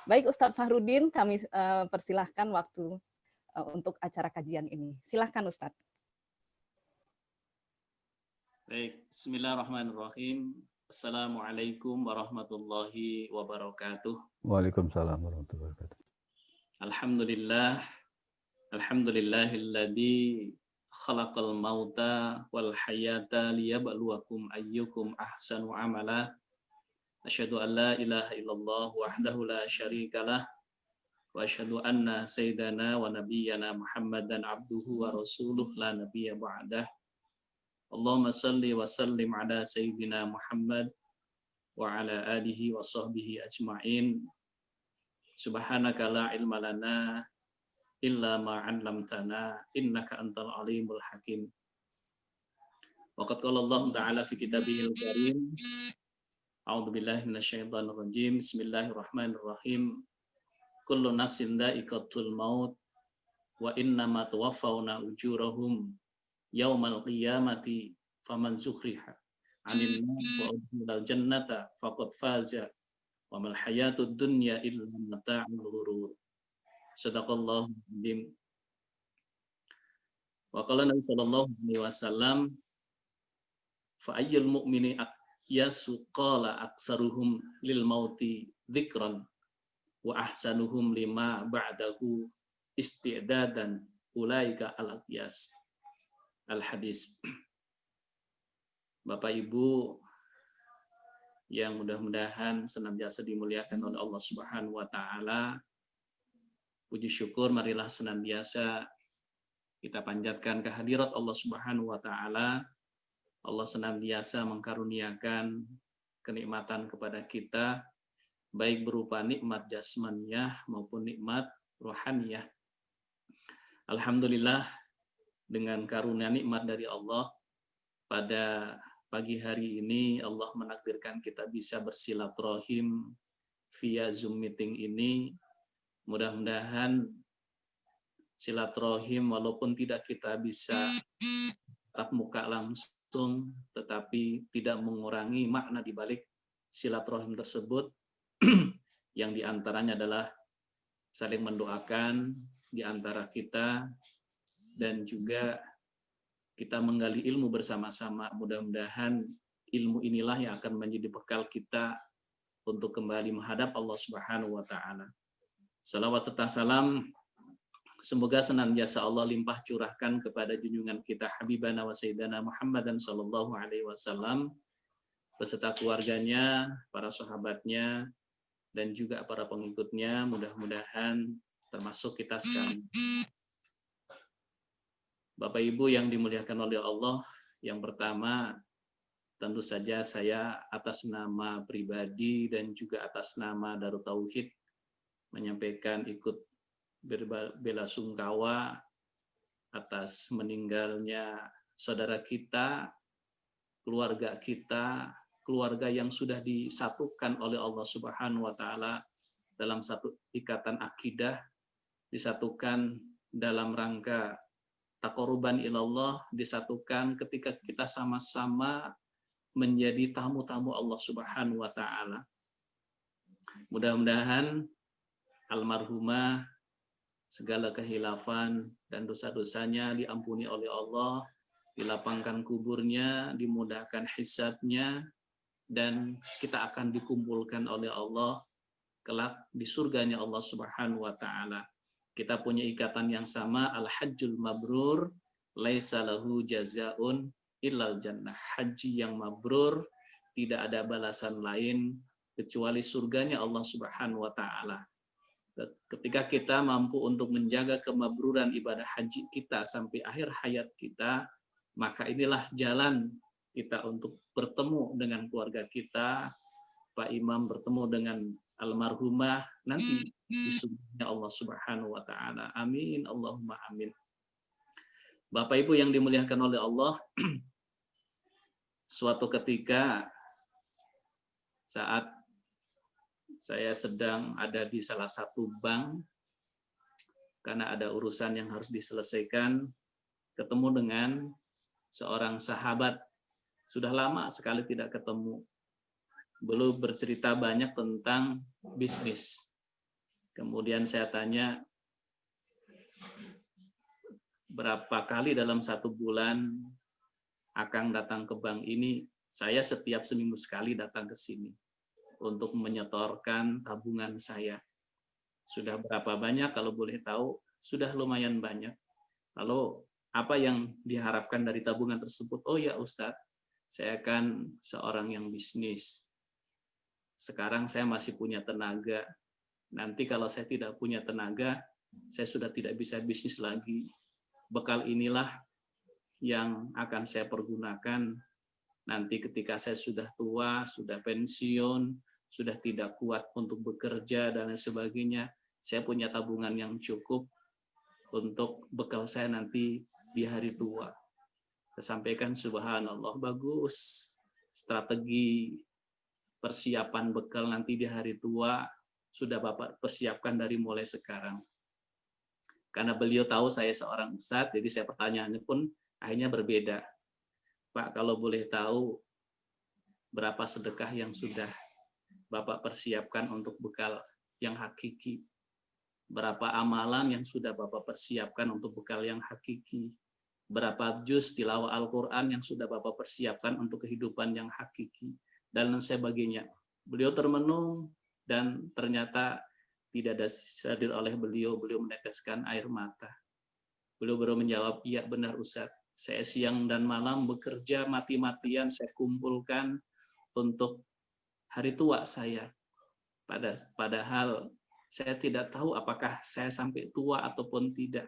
Baik Ustadz Fahrudin, kami persilahkan waktu untuk acara kajian ini. Silahkan Ustadz. Baik, bismillahirrahmanirrahim. Assalamualaikum warahmatullahi wabarakatuh. Waalaikumsalam warahmatullahi wabarakatuh. Alhamdulillah, alhamdulillahilladzi khalaqal mauta wal hayata liyabluwakum ayyukum ahsanu amala. Asyhadu an la ilaha illallah wahdahu la syarikalah wa asyhadu anna sayyidana wa nabiyyana Muhammadan abduhu wa rasuluh la nabiyya ba'dah. Allahumma salli wa sallim ala sayyidina Muhammad wa ala alihi wa sahbihi ajma'in. Subhanaka la ilma lana illa ma 'allamtana innaka antal alimul hakim. Wa qad qala Allah ta'ala fi kitabihil karim. A'udzu billahi minasyaitonir rajim. Bismillahirrahmanirrahim. Kullu nafsin dha'iqatul maut wa innama tuwaffawna ujurahum yaumal qiyamati faman zukhriha 'anil nar wa udkhilal jannata faqad faza wa mal hayatud dunya illa mata'ul ghurur. Shadaqallahu adzim. Wa qala Nabi sallallahu alaihi wasallam fa ayyul mu'mini yasu qala aksaruhum lil mauti dzikran wa ahsanuhum lima ba'dahu isti'dadan ulaika al-aqyas. Al-hadis. Bapak Ibu yang mudah-mudahan senantiasa dimuliakan oleh Allah Subhanahu wa taala, puji syukur marilah senantiasa kita panjatkan kehadirat Allah Subhanahu wa taala. Allah senantiasa mengkaruniakan kenikmatan kepada kita, baik berupa nikmat jasmaniyah maupun nikmat rohaniyah. Alhamdulillah, dengan karunia nikmat dari Allah, pada pagi hari ini Allah menakdirkan kita bisa bersilaturahim via Zoom meeting ini. Mudah-mudahan silaturahim walaupun tidak kita bisa tatap muka langsung, tetapi tidak mengurangi makna di balik silaturahim tersebut, yang diantaranya adalah saling mendoakan di antara kita, dan juga kita menggali ilmu bersama-sama. Mudah-mudahan ilmu inilah yang akan menjadi bekal kita untuk kembali menghadap Allah Subhanahu wa taala. Salawat serta salam semoga senantiasa Allah limpah curahkan kepada junjungan kita Habibana wa Sayyidana Muhammadan sallallahu alaihi wasallam beserta keluarganya, para sahabatnya, dan juga para pengikutnya. Mudah-mudahan termasuk kita sekalian. Bapak Ibu yang dimuliakan oleh Allah, yang pertama tentu saja saya atas nama pribadi dan juga atas nama Darut Tauhid menyampaikan ikut belasungkawa atas meninggalnya saudara kita, keluarga yang sudah disatukan oleh Allah Subhanahu wa taala dalam satu ikatan akidah, disatukan dalam rangka taqarruban ilallah, disatukan ketika kita sama-sama menjadi tamu-tamu Allah Subhanahu wa taala. Mudah-mudahan almarhumah segala kehilafan dan dosa-dosanya diampuni oleh Allah, dilapangkan kuburnya, dimudahkan hisabnya, dan kita akan dikumpulkan oleh Allah kelak di surganya Allah Subhanahu wa taala. Kita punya ikatan yang sama, al-hajjul mabrur laisa lahu jazaun illal jannah. Haji yang mabrur tidak ada balasan lain kecuali surganya Allah Subhanahu wa taala. Ketika kita mampu untuk menjaga kemabruran ibadah haji kita sampai akhir hayat kita, maka inilah jalan kita untuk bertemu dengan keluarga kita, Pak Imam bertemu dengan almarhumah nanti di surganya Allah Subhanahu wa taala. Amin, Allahumma amin. Bapak Ibu yang dimuliakan oleh Allah, suatu ketika saat saya sedang ada di salah satu bank karena ada urusan yang harus diselesaikan, ketemu dengan seorang sahabat. Sudah lama sekali tidak ketemu. Belum bercerita banyak tentang bisnis. Kemudian saya tanya, berapa kali dalam 1 bulan Akang datang ke bank ini? Saya setiap seminggu sekali datang ke sini untuk menyetorkan tabungan saya. Sudah berapa banyak kalau boleh tahu? Sudah lumayan banyak. Lalu apa yang diharapkan dari tabungan tersebut? Oh ya Ustadz, saya kan seorang yang bisnis. Sekarang saya masih punya tenaga. Nanti kalau saya tidak punya tenaga, saya sudah tidak bisa bisnis lagi. Bekal inilah yang akan saya pergunakan nanti ketika saya sudah tua, sudah pensiun, sudah tidak kuat untuk bekerja dan lain sebagainya. Saya punya tabungan yang cukup untuk bekal saya nanti di hari tua. Saya sampaikan subhanallah, bagus strategi persiapan bekal nanti di hari tua sudah Bapak persiapkan dari mulai sekarang. Karena beliau tahu saya seorang ustadz, jadi saya pertanyaannya pun akhirnya berbeda. Pak, kalau boleh tahu berapa sedekah yang sudah Bapak persiapkan untuk bekal yang hakiki? Berapa amalan yang sudah Bapak persiapkan untuk bekal yang hakiki? Berapa juz tilawah Al-Quran yang sudah Bapak persiapkan untuk kehidupan yang hakiki? Dan sebagainya. Beliau termenung dan ternyata tidak ada hadir oleh beliau meneteskan air mata. Beliau baru menjawab, iya benar Ustadz. Saya siang dan malam bekerja mati-matian, saya kumpulkan untuk hari tua saya. Padahal saya tidak tahu apakah saya sampai tua ataupun tidak.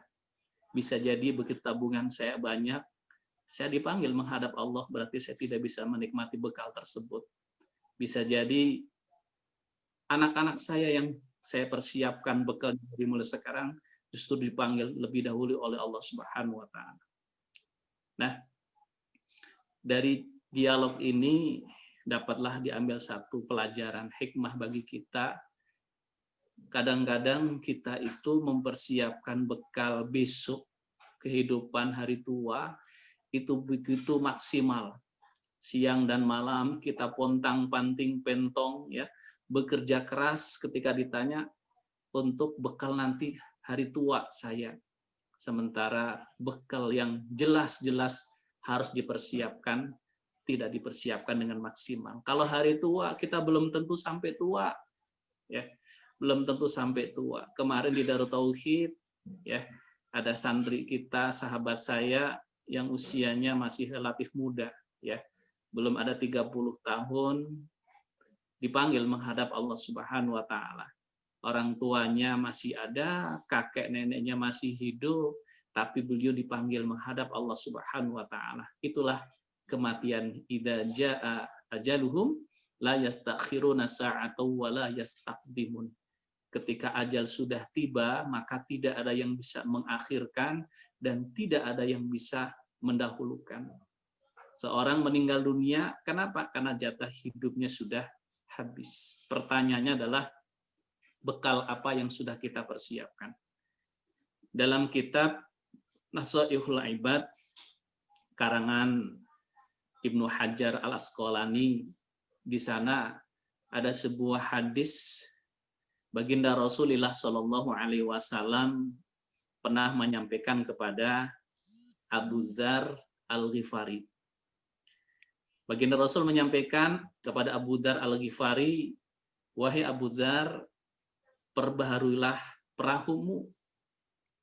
Bisa jadi begitu tabungan saya banyak, saya dipanggil menghadap Allah, berarti saya tidak bisa menikmati bekal tersebut. Bisa jadi anak-anak saya yang saya persiapkan bekal dari mulai sekarang justru dipanggil lebih dahulu oleh Allah Subhanahu wa taala. Nah, dari dialog ini dapatlah diambil satu pelajaran hikmah bagi kita. Kadang-kadang kita itu mempersiapkan bekal besok kehidupan hari tua itu begitu maksimal. Siang dan malam kita pontang-panting pentong ya, bekerja keras ketika ditanya untuk bekal nanti hari tua saya. Sementara bekal yang jelas-jelas harus dipersiapkan tidak dipersiapkan dengan maksimal. Kalau hari tua kita belum tentu sampai tua, ya, belum tentu sampai tua. Kemarin di Darut Tauhid, ya, ada santri kita, sahabat saya yang usianya masih relatif muda, ya, belum ada 30 tahun, dipanggil menghadap Allah Subhanahu wa taala. Orang tuanya masih ada, kakek neneknya masih hidup, tapi beliau dipanggil menghadap Allah Subhanahu wa taala. Itulah kematian. Idza jaa ajaluhum la yastakhiruna sa'atan wa la yastaqdimun. Ketika ajal sudah tiba, maka tidak ada yang bisa mengakhirkan dan tidak ada yang bisa mendahulukan. Seorang meninggal dunia, kenapa? Karena jatah hidupnya sudah habis. Pertanyaannya adalah bekal apa yang sudah kita persiapkan. Dalam kitab Nasaihul Ibad karangan Ibnu Hajar Al-Asqalani, di sana ada sebuah hadis baginda Rasulullah Shallallahu Alaihi Wasallam pernah menyampaikan kepada Abu Dzar Al-Ghifari. Baginda Rasul menyampaikan kepada Abu Dzar Al-Ghifari, wahai Abu Dzar, perbaharuilah perahumu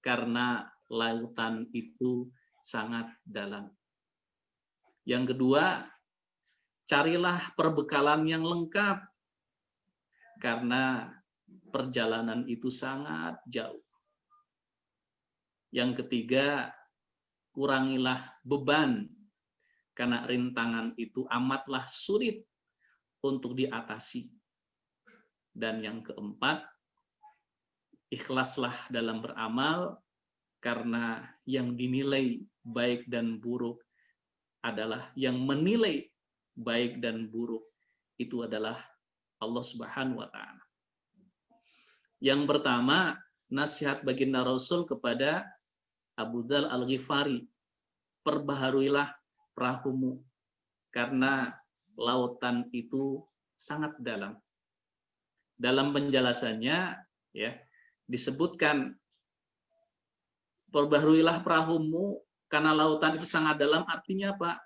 karena lautan itu sangat dalam. Yang kedua, carilah perbekalan yang lengkap karena perjalanan itu sangat jauh. Yang ketiga, kurangilah beban karena rintangan itu amatlah sulit untuk diatasi. Dan yang keempat, ikhlaslah dalam beramal karena yang dinilai baik dan buruk adalah yang menilai baik dan buruk itu adalah Allah Subhanahu wa taala. Yang pertama, nasihat baginda Rasul kepada Abu Dzar Al-Ghifari, perbaharuilah perahumu karena lautan itu sangat dalam. Dalam penjelasannya, ya, disebutkan perbaharuilah perahumu karena lautan itu sangat dalam, artinya apa?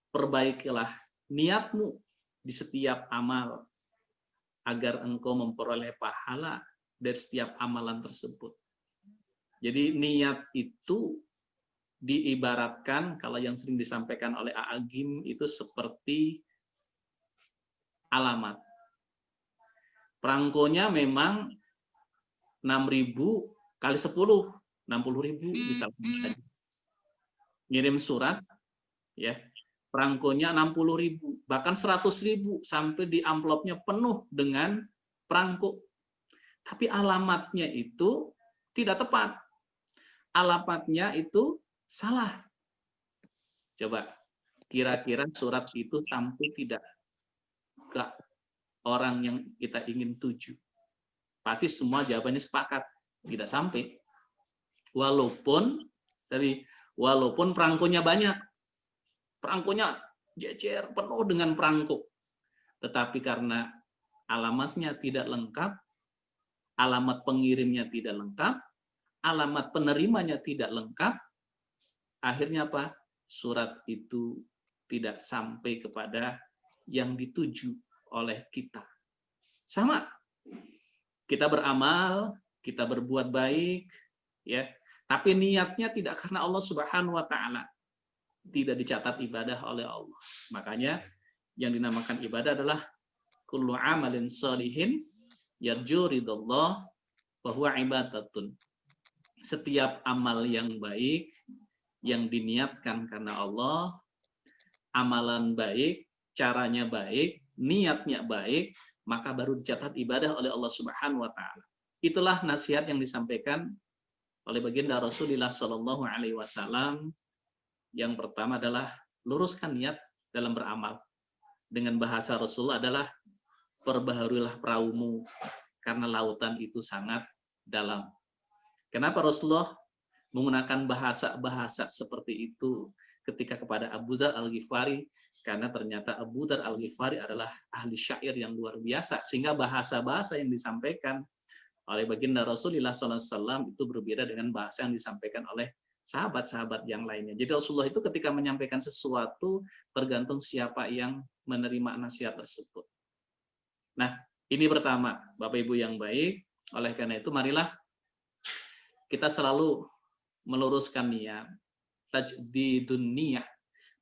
Perbaikilah niatmu di setiap amal agar engkau memperoleh pahala dari setiap amalan tersebut. Jadi niat itu diibaratkan, kalau yang sering disampaikan oleh A'agim itu seperti alamat. Perangkonya memang 6.000 kali 10, 60.000 misalnya. Ngirim surat, ya, perangkonya 60.000, bahkan 100.000 sampai di amplopnya penuh dengan perangko. Tapi alamatnya itu tidak tepat. Alamatnya itu salah. Coba, kira-kira surat itu sampai tidak ke orang yang kita ingin tuju? Pasti semua jawabannya sepakat, tidak sampai. Walaupun perangkonya banyak, perangkonya jejer penuh dengan perangko, tetapi karena alamatnya tidak lengkap, alamat pengirimnya tidak lengkap, alamat penerimanya tidak lengkap, akhirnya apa? Surat itu tidak sampai kepada yang dituju oleh kita. Sama, kita beramal, kita berbuat baik, ya, tapi niatnya tidak karena Allah Subhanahu wa taala, tidak dicatat ibadah oleh Allah. Makanya yang dinamakan ibadah adalah kullu amalin sholihin yarju ridallah wa huwa ibadatun. Setiap amal yang baik yang diniatkan karena Allah, amalan baik, caranya baik, niatnya baik, maka baru dicatat ibadah oleh Allah Subhanahu wa taala. Itulah nasihat yang disampaikan oleh baginda Rasulullah Shallallahu alaihi wasallam. Yang pertama adalah luruskan niat dalam beramal. Dengan bahasa Rasul adalah perbaharuilah perahumu karena lautan itu sangat dalam. Kenapa Rasulullah menggunakan bahasa-bahasa seperti itu ketika kepada Abu Dzar Al-Ghifari? Karena ternyata Abu Dzar Al-Ghifari adalah ahli syair yang luar biasa, sehingga bahasa-bahasa yang disampaikan oleh baginda Rasulullah SAW itu berbeda dengan bahasa yang disampaikan oleh sahabat-sahabat yang lainnya. Jadi Rasulullah itu ketika menyampaikan sesuatu tergantung siapa yang menerima nasihat tersebut. Nah, ini pertama, Bapak Ibu yang baik. Oleh karena itu marilah kita selalu meluruskan niat, tajdidun niyah,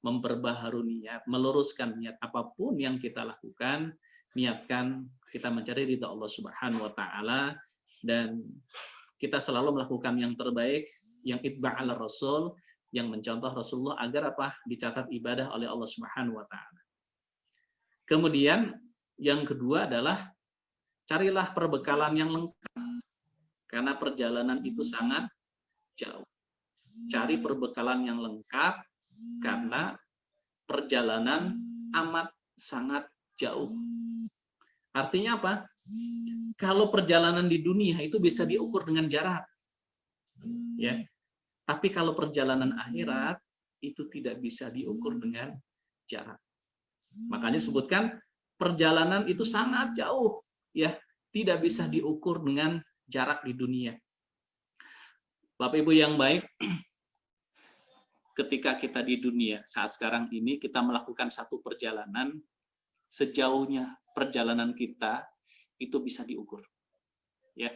memperbaharui niat, meluruskan niat apapun yang kita lakukan, niatkan kita mencari ridha Allah Subhanahu wa taala, dan kita selalu melakukan yang terbaik, yang itba'al Rasul, yang mencontoh Rasulullah agar apa? Dicatat ibadah oleh Allah Subhanahu wa taala. Kemudian yang kedua adalah carilah perbekalan yang lengkap. Karena perjalanan itu sangat jauh. Cari perbekalan yang lengkap karena perjalanan amat sangat jauh. Artinya apa? Kalau perjalanan di dunia itu bisa diukur dengan jarak. Ya. Tapi kalau perjalanan akhirat itu tidak bisa diukur dengan jarak. Makanya sebutkan perjalanan itu sangat jauh, ya, tidak bisa diukur dengan jarak di dunia. Bapak Ibu yang baik, ketika kita di dunia saat sekarang ini kita melakukan satu perjalanan, sejauhnya perjalanan kita itu bisa diukur. Ya.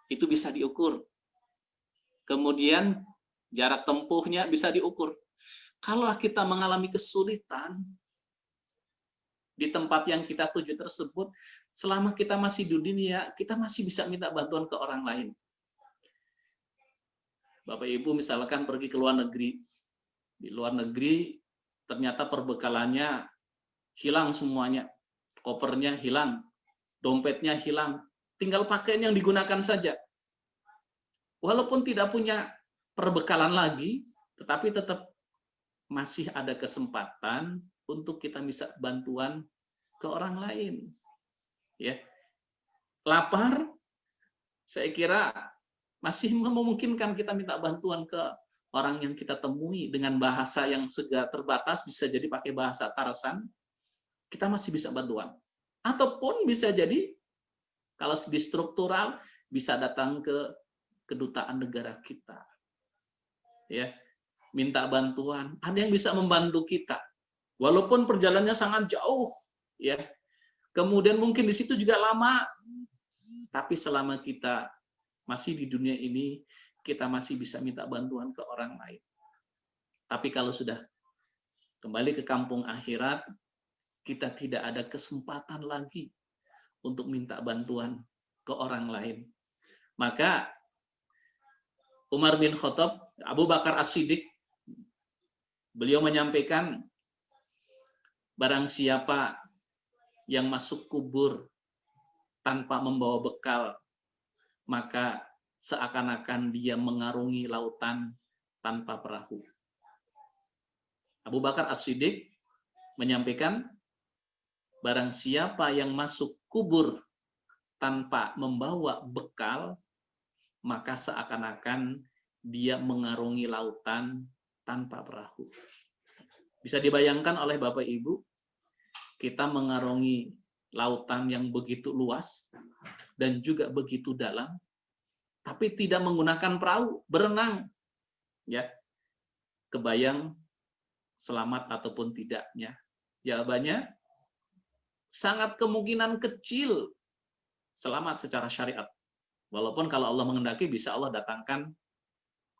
Itu bisa diukur. Kemudian jarak tempuhnya bisa diukur. Kalau kita mengalami kesulitan di tempat yang kita tuju tersebut, selama kita masih di dunia, kita masih bisa minta bantuan ke orang lain. Bapak Ibu misalkan pergi ke luar negeri. Di luar negeri ternyata perbekalannya hilang semuanya. Kopernya hilang, dompetnya hilang. Tinggal pakaian yang digunakan saja. Walaupun tidak punya perbekalan lagi, tetapi tetap masih ada kesempatan untuk kita bisa bantuan ke orang lain. Ya, lapar, saya kira masih memungkinkan kita minta bantuan ke orang yang kita temui dengan bahasa yang terbatas, bisa jadi pakai bahasa Tarsan, kita masih bisa bantuan. Ataupun bisa jadi, kalau di struktural, bisa datang ke kedutaan negara kita. Ya, minta bantuan. Ada yang bisa membantu kita. Walaupun perjalanannya sangat jauh, ya. Kemudian mungkin di situ juga lama. Tapi selama kita masih di dunia ini, kita masih bisa minta bantuan ke orang lain. Tapi kalau sudah kembali ke kampung akhirat, kita tidak ada kesempatan lagi untuk minta bantuan ke orang lain. Maka Umar bin Khattab, Abu Bakar As-Siddiq, beliau menyampaikan, barang siapa yang masuk kubur tanpa membawa bekal, maka seakan-akan dia mengarungi lautan tanpa perahu. Abu Bakar As-Siddiq menyampaikan, barang siapa yang masuk kubur tanpa membawa bekal, maka seakan-akan dia mengarungi lautan tanpa perahu. Bisa dibayangkan oleh Bapak Ibu, kita mengarungi lautan yang begitu luas dan juga begitu dalam, tapi tidak menggunakan perahu, berenang. Ya, kebayang selamat ataupun tidaknya? Jawabannya, sangat kemungkinan kecil selamat secara syariat. Walaupun kalau Allah menghendaki bisa Allah datangkan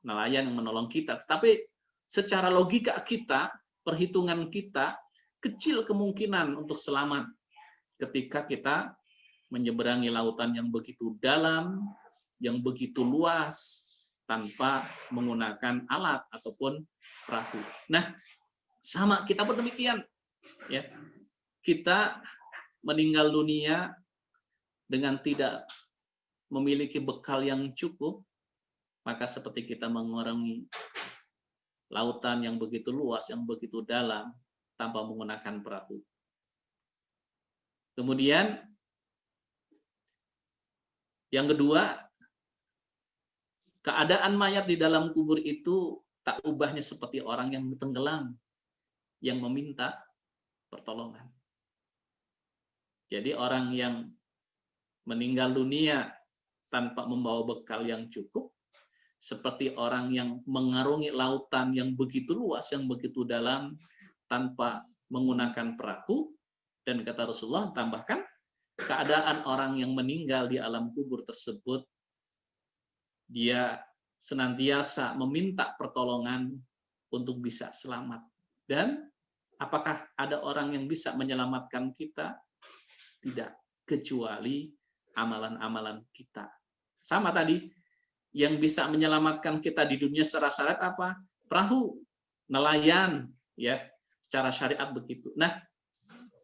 nelayan yang menolong kita. Tetapi secara logika kita, perhitungan kita, kecil kemungkinan untuk selamat ketika kita menyeberangi lautan yang begitu dalam, yang begitu luas, tanpa menggunakan alat ataupun perahu. Nah, sama kita pun demikian. Ya, kita meninggal dunia dengan tidak memiliki bekal yang cukup, maka seperti kita mengarungi lautan yang begitu luas, yang begitu dalam, tanpa menggunakan perahu. Kemudian, yang kedua, keadaan mayat di dalam kubur itu tak ubahnya seperti orang yang tenggelam, yang meminta pertolongan. Jadi orang yang meninggal dunia tanpa membawa bekal yang cukup, seperti orang yang mengarungi lautan yang begitu luas, yang begitu dalam, tanpa menggunakan perahu. Dan kata Rasulullah, tambahkan, keadaan orang yang meninggal di alam kubur tersebut, dia senantiasa meminta pertolongan untuk bisa selamat. Dan apakah ada orang yang bisa menyelamatkan kita? Tidak, kecuali amalan-amalan kita. Sama tadi, yang bisa menyelamatkan kita di dunia secara syariat apa? Perahu, nelayan, ya, secara syariat begitu. Nah,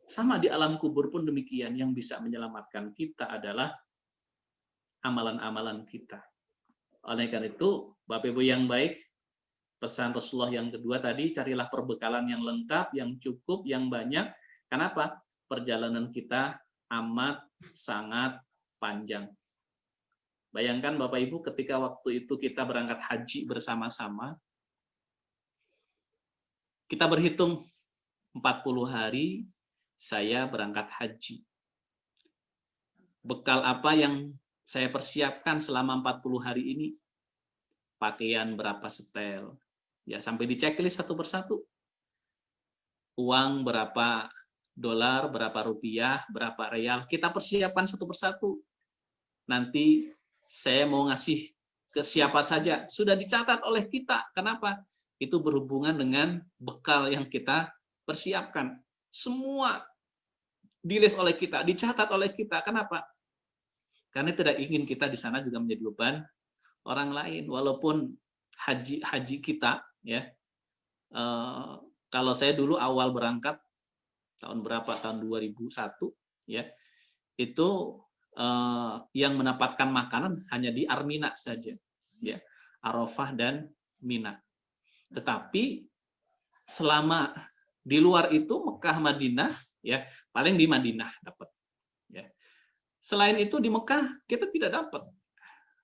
sama di alam kubur pun demikian, yang bisa menyelamatkan kita adalah amalan-amalan kita. Oleh karena itu, Bapak Ibu yang baik, pesan Rasulullah yang kedua tadi, carilah perbekalan yang lengkap, yang cukup, yang banyak. Kenapa? Perjalanan kita amat sangat panjang. Bayangkan Bapak Ibu ketika waktu itu kita berangkat haji bersama-sama, kita berhitung 40 hari saya berangkat haji. Bekal apa yang saya persiapkan selama 40 hari ini? Pakaian berapa setel? Ya, sampai di checklist satu persatu. Uang berapa dolar, berapa rupiah, berapa real, kita persiapkan satu persatu. Nanti saya mau ngasih ke siapa saja, sudah dicatat oleh kita. Kenapa? Itu berhubungan dengan bekal yang kita persiapkan. Semua di-list oleh kita, dicatat oleh kita. Kenapa? Karena tidak ingin kita di sana juga menjadi beban orang lain. Walaupun haji kita, ya, kalau saya dulu awal berangkat tahun berapa? Tahun 2001, ya, itu yang mendapatkan makanan hanya di Armina saja, ya, Arafah dan Mina. Tetapi selama di luar itu Mekah, Madinah, ya, paling di Madinah dapat. Ya. Selain itu di Mekah kita tidak dapat.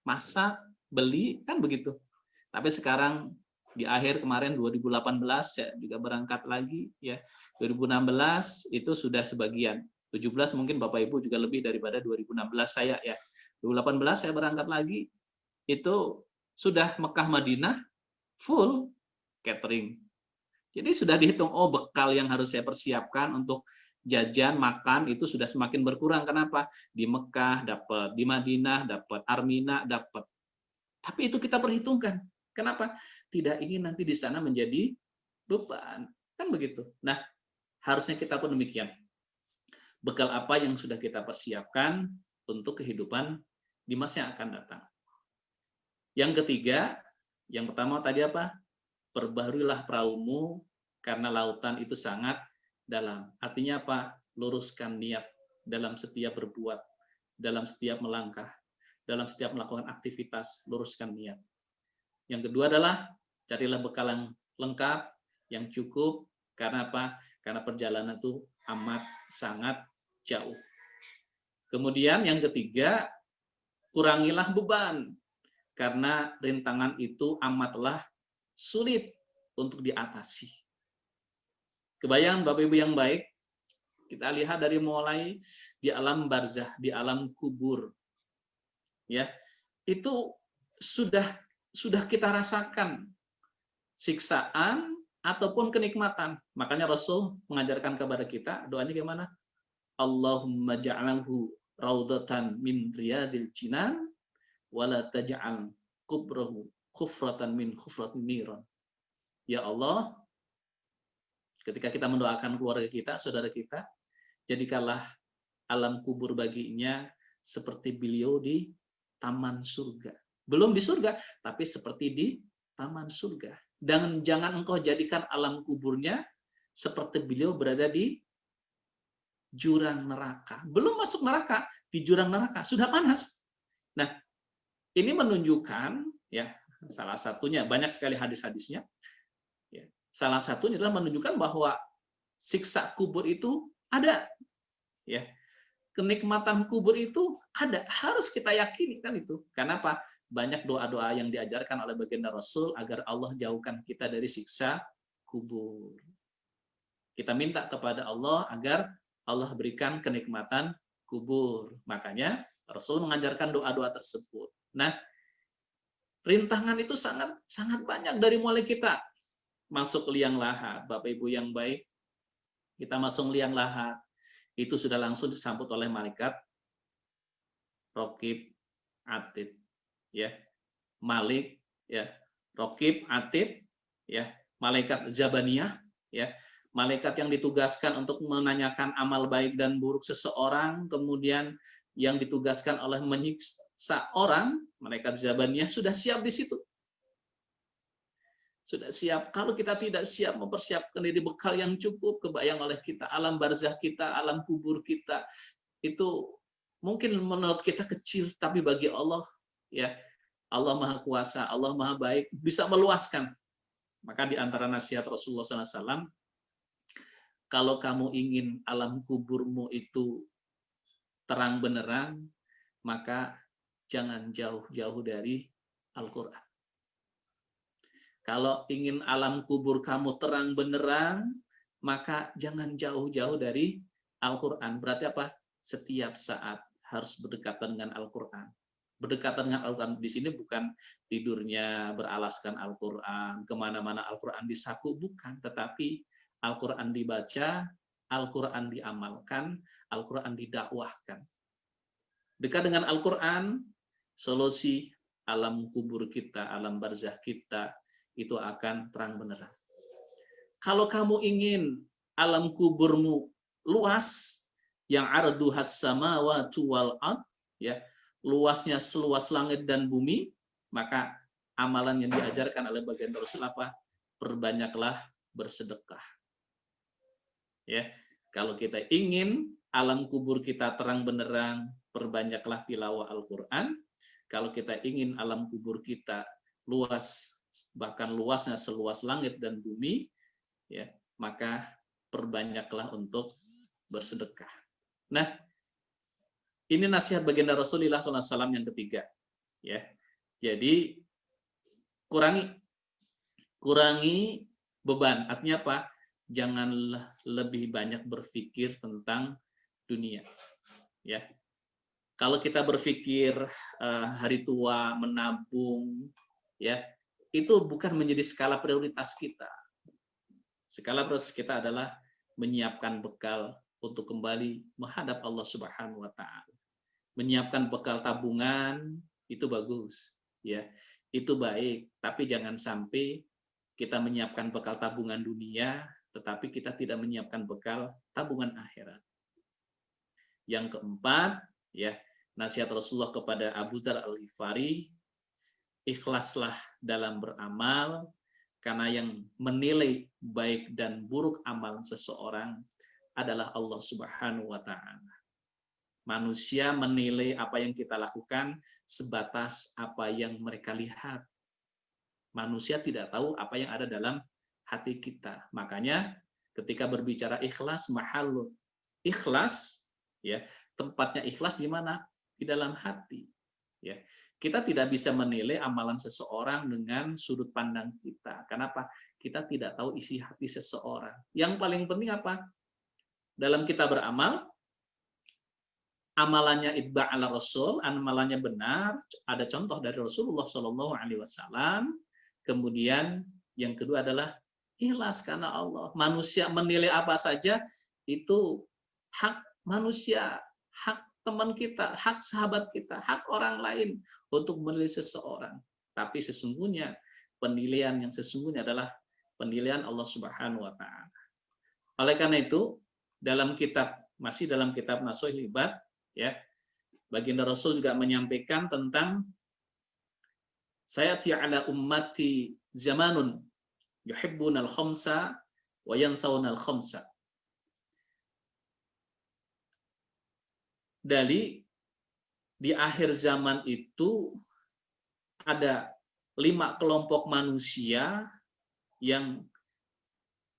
Masak, beli, kan begitu. Tapi sekarang di akhir kemarin 2018 saya juga berangkat lagi, ya. 2016 itu sudah sebagian. 17 mungkin Bapak Ibu juga lebih daripada 2016 saya, ya. 2018 saya berangkat lagi, itu sudah Mekah Madinah full catering. Jadi sudah dihitung, oh bekal yang harus saya persiapkan untuk jajan, makan itu sudah semakin berkurang. Kenapa? Di Mekah dapat, di Madinah dapat, Armina dapat. Tapi itu kita perhitungkan. Kenapa? Tidak ingin nanti di sana menjadi beban. Kan begitu. Nah, harusnya kita pun demikian. Bekal apa yang sudah kita persiapkan untuk kehidupan di masa yang akan datang. Yang ketiga, yang pertama tadi apa? Perbaharuilah perahumu karena lautan itu sangat dalam. Artinya apa? Luruskan niat dalam setiap berbuat, dalam setiap melangkah, dalam setiap melakukan aktivitas, luruskan niat. Yang kedua adalah carilah bekal yang lengkap, yang cukup. Karena apa? Karena perjalanan itu amat sangat jauh. Kemudian yang ketiga, kurangilah beban. Karena rintangan itu amatlah sulit untuk diatasi. Kebayang Bapak Ibu yang baik, kita lihat dari mulai di alam barzah, di alam kubur. Ya, itu sudah kita rasakan siksaan ataupun kenikmatan. Makanya Rasul mengajarkan kepada kita, doanya gimana? Allahumma ja'alhu raudatan min riyadil jinan wala taj'al kubrahu khufratan min khufratin niran. Ya Allah, ketika kita mendoakan keluarga kita, saudara kita, jadikanlah alam kubur baginya seperti beliau di taman surga. Belum di surga, tapi seperti di taman surga. Dan jangan engkau jadikan alam kuburnya seperti beliau berada di jurang neraka. Belum masuk neraka, di jurang neraka, sudah panas. Nah, ini menunjukkan, ya, salah satunya, banyak sekali hadis-hadisnya, ya, salah satunya adalah menunjukkan bahwa siksa kubur itu ada. Ya, kenikmatan kubur itu ada, harus kita yakini kan itu. Karena apa? Banyak doa-doa yang diajarkan oleh baginda Rasul agar Allah jauhkan kita dari siksa kubur. Kita minta kepada Allah agar Allah berikan kenikmatan kubur. Makanya Rasul mengajarkan doa-doa tersebut. Nah, rintangan itu sangat banyak dari mulai kita masuk liang lahat. Bapak Ibu yang baik, kita masuk liang lahat, itu sudah langsung disambut oleh malaikat Raqib Atid, ya, Malik, ya, Raqib Atid, ya, malaikat Zabaniyah, ya, malaikat yang ditugaskan untuk menanyakan amal baik dan buruk seseorang, kemudian yang ditugaskan oleh menyiksa orang, malaikat Zabaniyah sudah siap di situ. Sudah siap. Kalau kita tidak siap mempersiapkan diri bekal yang cukup, kebayang oleh kita alam barzah kita, alam kubur kita itu mungkin menurut kita kecil, tapi bagi Allah, ya, Allah Maha Kuasa, Allah Maha Baik, bisa meluaskan. Maka di antara nasihat Rasulullah SAW, kalau kamu ingin alam kuburmu itu terang benerang, maka jangan jauh-jauh dari Al-Quran. Kalau ingin alam kubur kamu terang benerang, maka jangan jauh-jauh dari Al-Quran. Berarti apa? Setiap saat harus berdekatan dengan Al-Quran. Berdekatan dengan Al-Quran di sini bukan tidurnya beralaskan Al-Quran, kemana-mana Al-Quran disaku, bukan. Tetapi Al-Quran dibaca, Al-Quran diamalkan, Al-Quran didakwahkan. Dekat dengan Al-Quran, solusi alam kubur kita, alam barzah kita, itu akan terang benerang. Kalau kamu ingin alam kuburmu luas, yang arduhas samawati wal ard, ya, luasnya seluas langit dan bumi, maka amalan yang diajarkan oleh baginda Rasul apa? Perbanyaklah bersedekah. Ya, kalau kita ingin alam kubur kita terang benerang, perbanyaklah tilawah Al-Quran. Kalau kita ingin alam kubur kita luas, bahkan luasnya seluas langit dan bumi, ya, maka perbanyaklah untuk bersedekah. Nah, ini nasihat baginda Rasulullah SAW yang ketiga, ya. Jadi kurangi beban. Artinya apa? Janganlah lebih banyak berpikir tentang dunia, ya. Kalau kita berpikir hari tua, menabung, ya, itu bukan menjadi skala prioritas kita. Skala prioritas kita adalah menyiapkan bekal untuk kembali menghadap Allah Subhanahu wa taala. Menyiapkan bekal tabungan itu bagus, ya. Itu baik, tapi jangan sampai kita menyiapkan bekal tabungan dunia tetapi kita tidak menyiapkan bekal tabungan akhirat. Yang keempat, ya, nasihat Rasulullah kepada Abu Dzar Al-Ghifari, ikhlaslah dalam beramal, karena yang menilai baik dan buruk amal seseorang adalah Allah Subhanahu wa taala. Manusia menilai apa yang kita lakukan sebatas apa yang mereka lihat. Manusia tidak tahu apa yang ada dalam hati kita. Makanya ketika berbicara ikhlas, mahal ikhlas, ya, tempatnya ikhlas di mana? Di dalam hati. Ya. Kita tidak bisa menilai amalan seseorang dengan sudut pandang kita. Kenapa? Kita tidak tahu isi hati seseorang. Yang paling penting apa? Dalam kita beramal, amalannya itba' ala Rasul, amalannya benar, ada contoh dari Rasulullah SAW. Kemudian yang kedua adalah ikhlas karena Allah. Manusia menilai apa saja itu hak manusia, hak teman kita, hak sahabat kita, hak orang lain untuk menilai seseorang. Tapi sesungguhnya penilaian yang sesungguhnya adalah penilaian Allah Subhanahu wa taala. Oleh karena itu, masih dalam kitab Nasuhul Ibad, ya, baginda Rasul juga menyampaikan tentang sayati ala ummati zamanun yuhibbunal khamsa wa yansawnal khamsa. Di akhir zaman itu ada 5 kelompok manusia yang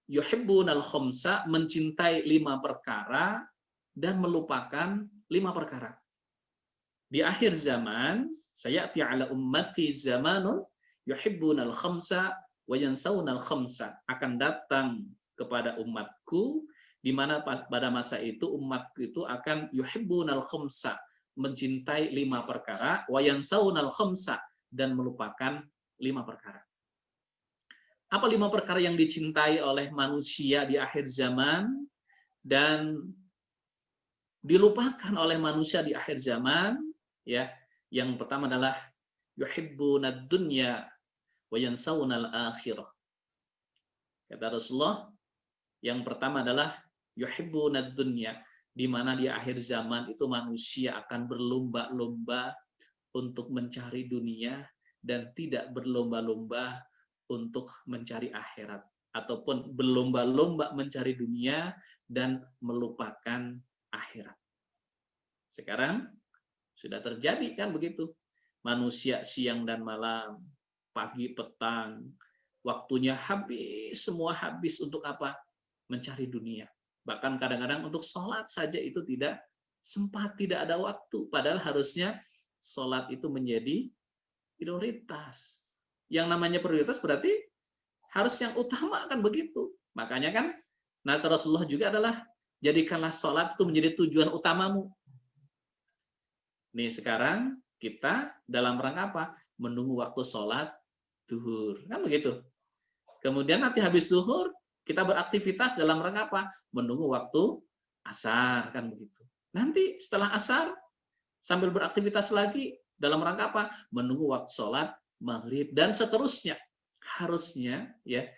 yuhibbunal khamsa, mencintai 5 perkara dan melupakan 5 perkara. Di akhir zaman, sayati ala ummati zamanun yuhibbunal khamsa wa yansawnal khamsa, akan datang kepada umatku di mana pada masa itu umatku itu akan yuhibbunal khamsa, mencintai 5 perkara, wa yansawnal khamsa, dan melupakan 5 perkara. Apa 5 perkara yang dicintai oleh manusia di akhir zaman dan dilupakan oleh manusia di akhir zaman? Ya, yang pertama adalah yuhibbunad dunya wa yansawnal akhirah. Kata Rasulullah, yang pertama adalah yuhibbunad dunya, di mana di akhir zaman itu manusia akan berlomba-lomba untuk mencari dunia dan tidak berlomba-lomba untuk mencari akhirat, ataupun berlomba-lomba mencari dunia dan melupakan akhirat. Sekarang sudah terjadi kan begitu. Manusia siang dan malam, pagi petang, waktunya habis, semua habis untuk apa? Mencari dunia. Bahkan kadang-kadang untuk sholat saja itu tidak sempat, tidak ada waktu. Padahal harusnya sholat itu menjadi prioritas. Yang namanya prioritas berarti harus yang utama, kan begitu. Makanya kan nasihat Rasulullah juga adalah jadikanlah sholat itu menjadi tujuan utamamu. Nih sekarang kita dalam rangka apa? Menunggu waktu sholat duhur, kan begitu. Kemudian nanti habis duhur kita beraktivitas dalam rangka apa? Menunggu waktu asar, kan begitu. Nanti setelah asar sambil beraktivitas lagi dalam rangka apa? Menunggu waktu sholat maghrib dan seterusnya. Harusnya ya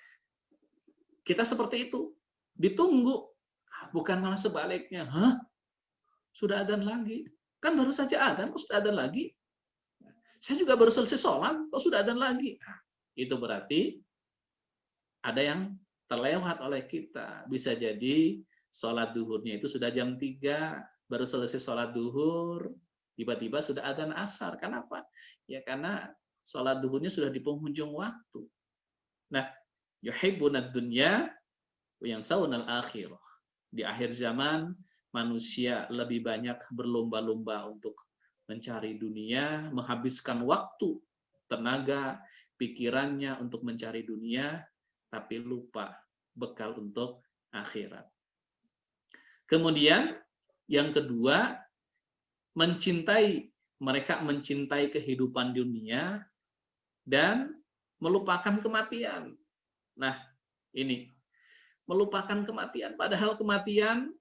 kita seperti itu, ditunggu, bukan malah sebaliknya. Hah? Sudah adzan lagi? Kan baru saja adzan, kok sudah adzan lagi? Saya juga baru selesai sholat, kok sudah adzan lagi? Nah, itu berarti ada yang terlewat oleh kita. Bisa jadi sholat duhurnya itu sudah jam 3, baru selesai sholat duhur, tiba-tiba sudah adzan asar. Kenapa? Ya karena sholat duhurnya sudah di penghujung waktu. Nah, yuhibbunad dunya wa yansawnal akhirah. Di akhir zaman, manusia lebih banyak berlomba-lomba untuk mencari dunia, menghabiskan waktu, tenaga, pikirannya untuk mencari dunia, tapi lupa bekal untuk akhirat. Kemudian, yang kedua, mereka mencintai kehidupan dunia dan melupakan kematian. Nah, ini melupakan kematian, padahal kematian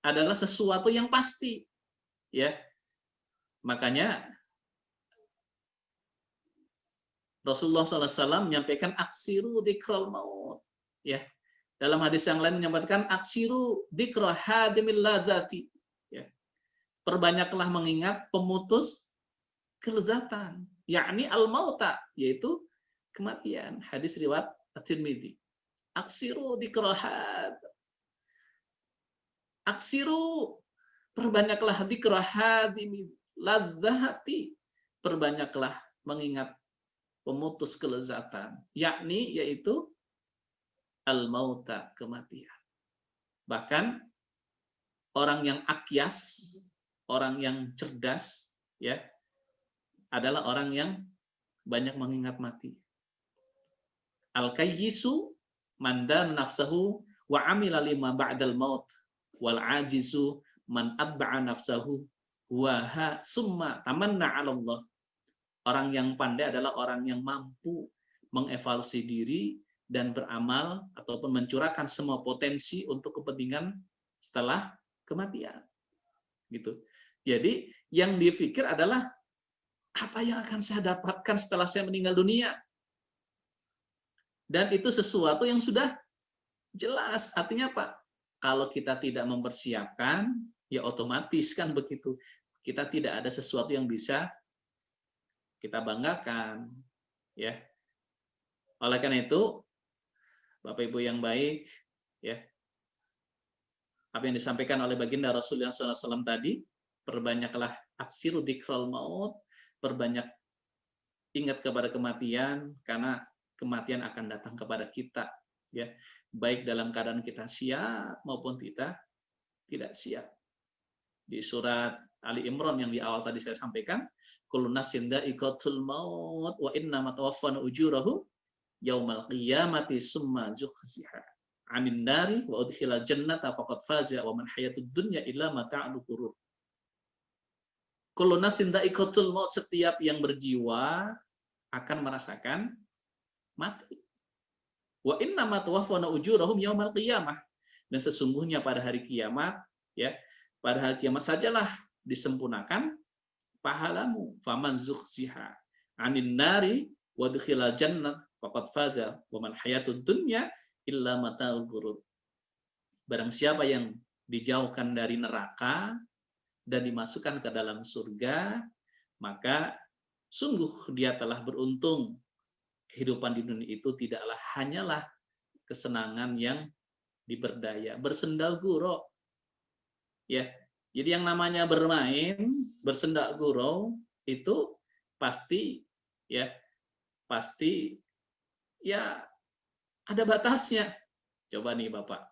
adalah sesuatu yang pasti, ya. Makanya Rasulullah SAW menyampaikan aksiru dzikral maut, ya. Dalam hadis yang lain menyampaikan aksiru dzikra hadimil ladzati, ya. Perbanyaklah mengingat pemutus kelezatan, yakni al-mauta, yaitu kematian. Hadis riwayat At-Tirmidzi. Aksiru dzikra aksiru, perbanyaklah dzikra hadimil ladzati, perbanyaklah mengingat pemutus kelezatan, yakni yaitu al-mauta, kematian. Bahkan orang yang akyas, orang yang cerdas, ya, adalah orang yang banyak mengingat mati. Al-kayyisu man dan nafsahu wa amila lima ba'dal maut wal ajizu man atba'a nafsahu wa ha summa tamanna 'ala Allah. Orang yang pandai adalah orang yang mampu mengevaluasi diri dan beramal ataupun mencurahkan semua potensi untuk kepentingan setelah kematian. Gitu. Jadi yang dipikir adalah apa yang akan saya dapatkan setelah saya meninggal dunia. Dan itu sesuatu yang sudah jelas. Artinya apa? Kalau kita tidak mempersiapkan, ya otomatis kan begitu. Kita tidak ada sesuatu yang bisa kita banggakan, ya. Oleh karena itu, Bapak Ibu yang baik, ya, apa yang disampaikan oleh baginda Rasulullah SAW tadi, perbanyaklah aksiru dzikral maut, perbanyak ingat kepada kematian, karena kematian akan datang kepada kita, ya, baik dalam keadaan kita siap maupun kita tidak siap. Di surat Ali Imran yang di awal tadi saya sampaikan, kullu nafsin dha'iqatul maut wa innamat tawaffawna ujurahum yaumal qiyamati summa zuhziha 'anil nari wa udkhilal jannata faqad faza wa man hayatud dunya illa mata'ul ghurur. Kullu nafsin dha'iqatul maut, setiap yang berjiwa akan merasakan mati. Wa innamat tawaffawna ujurahum yaumal qiyamah, dan sesungguhnya pada hari kiamat, ya, pada hari kiamat sajalah disempurnakan pahalamu. Faman zuhziha 'anil nari wa udkhilal jannah faqad faza wa man hayatud dunya illa mata'ul ghurur. Barang siapa yang dijauhkan dari neraka dan dimasukkan ke dalam surga, maka sungguh dia telah beruntung. Kehidupan di dunia itu tidaklah hanyalah kesenangan yang diberdaya, bersendak gurau. Ya, jadi yang namanya bermain, bersendak gurau itu pasti ya ada batasnya. Coba nih Bapak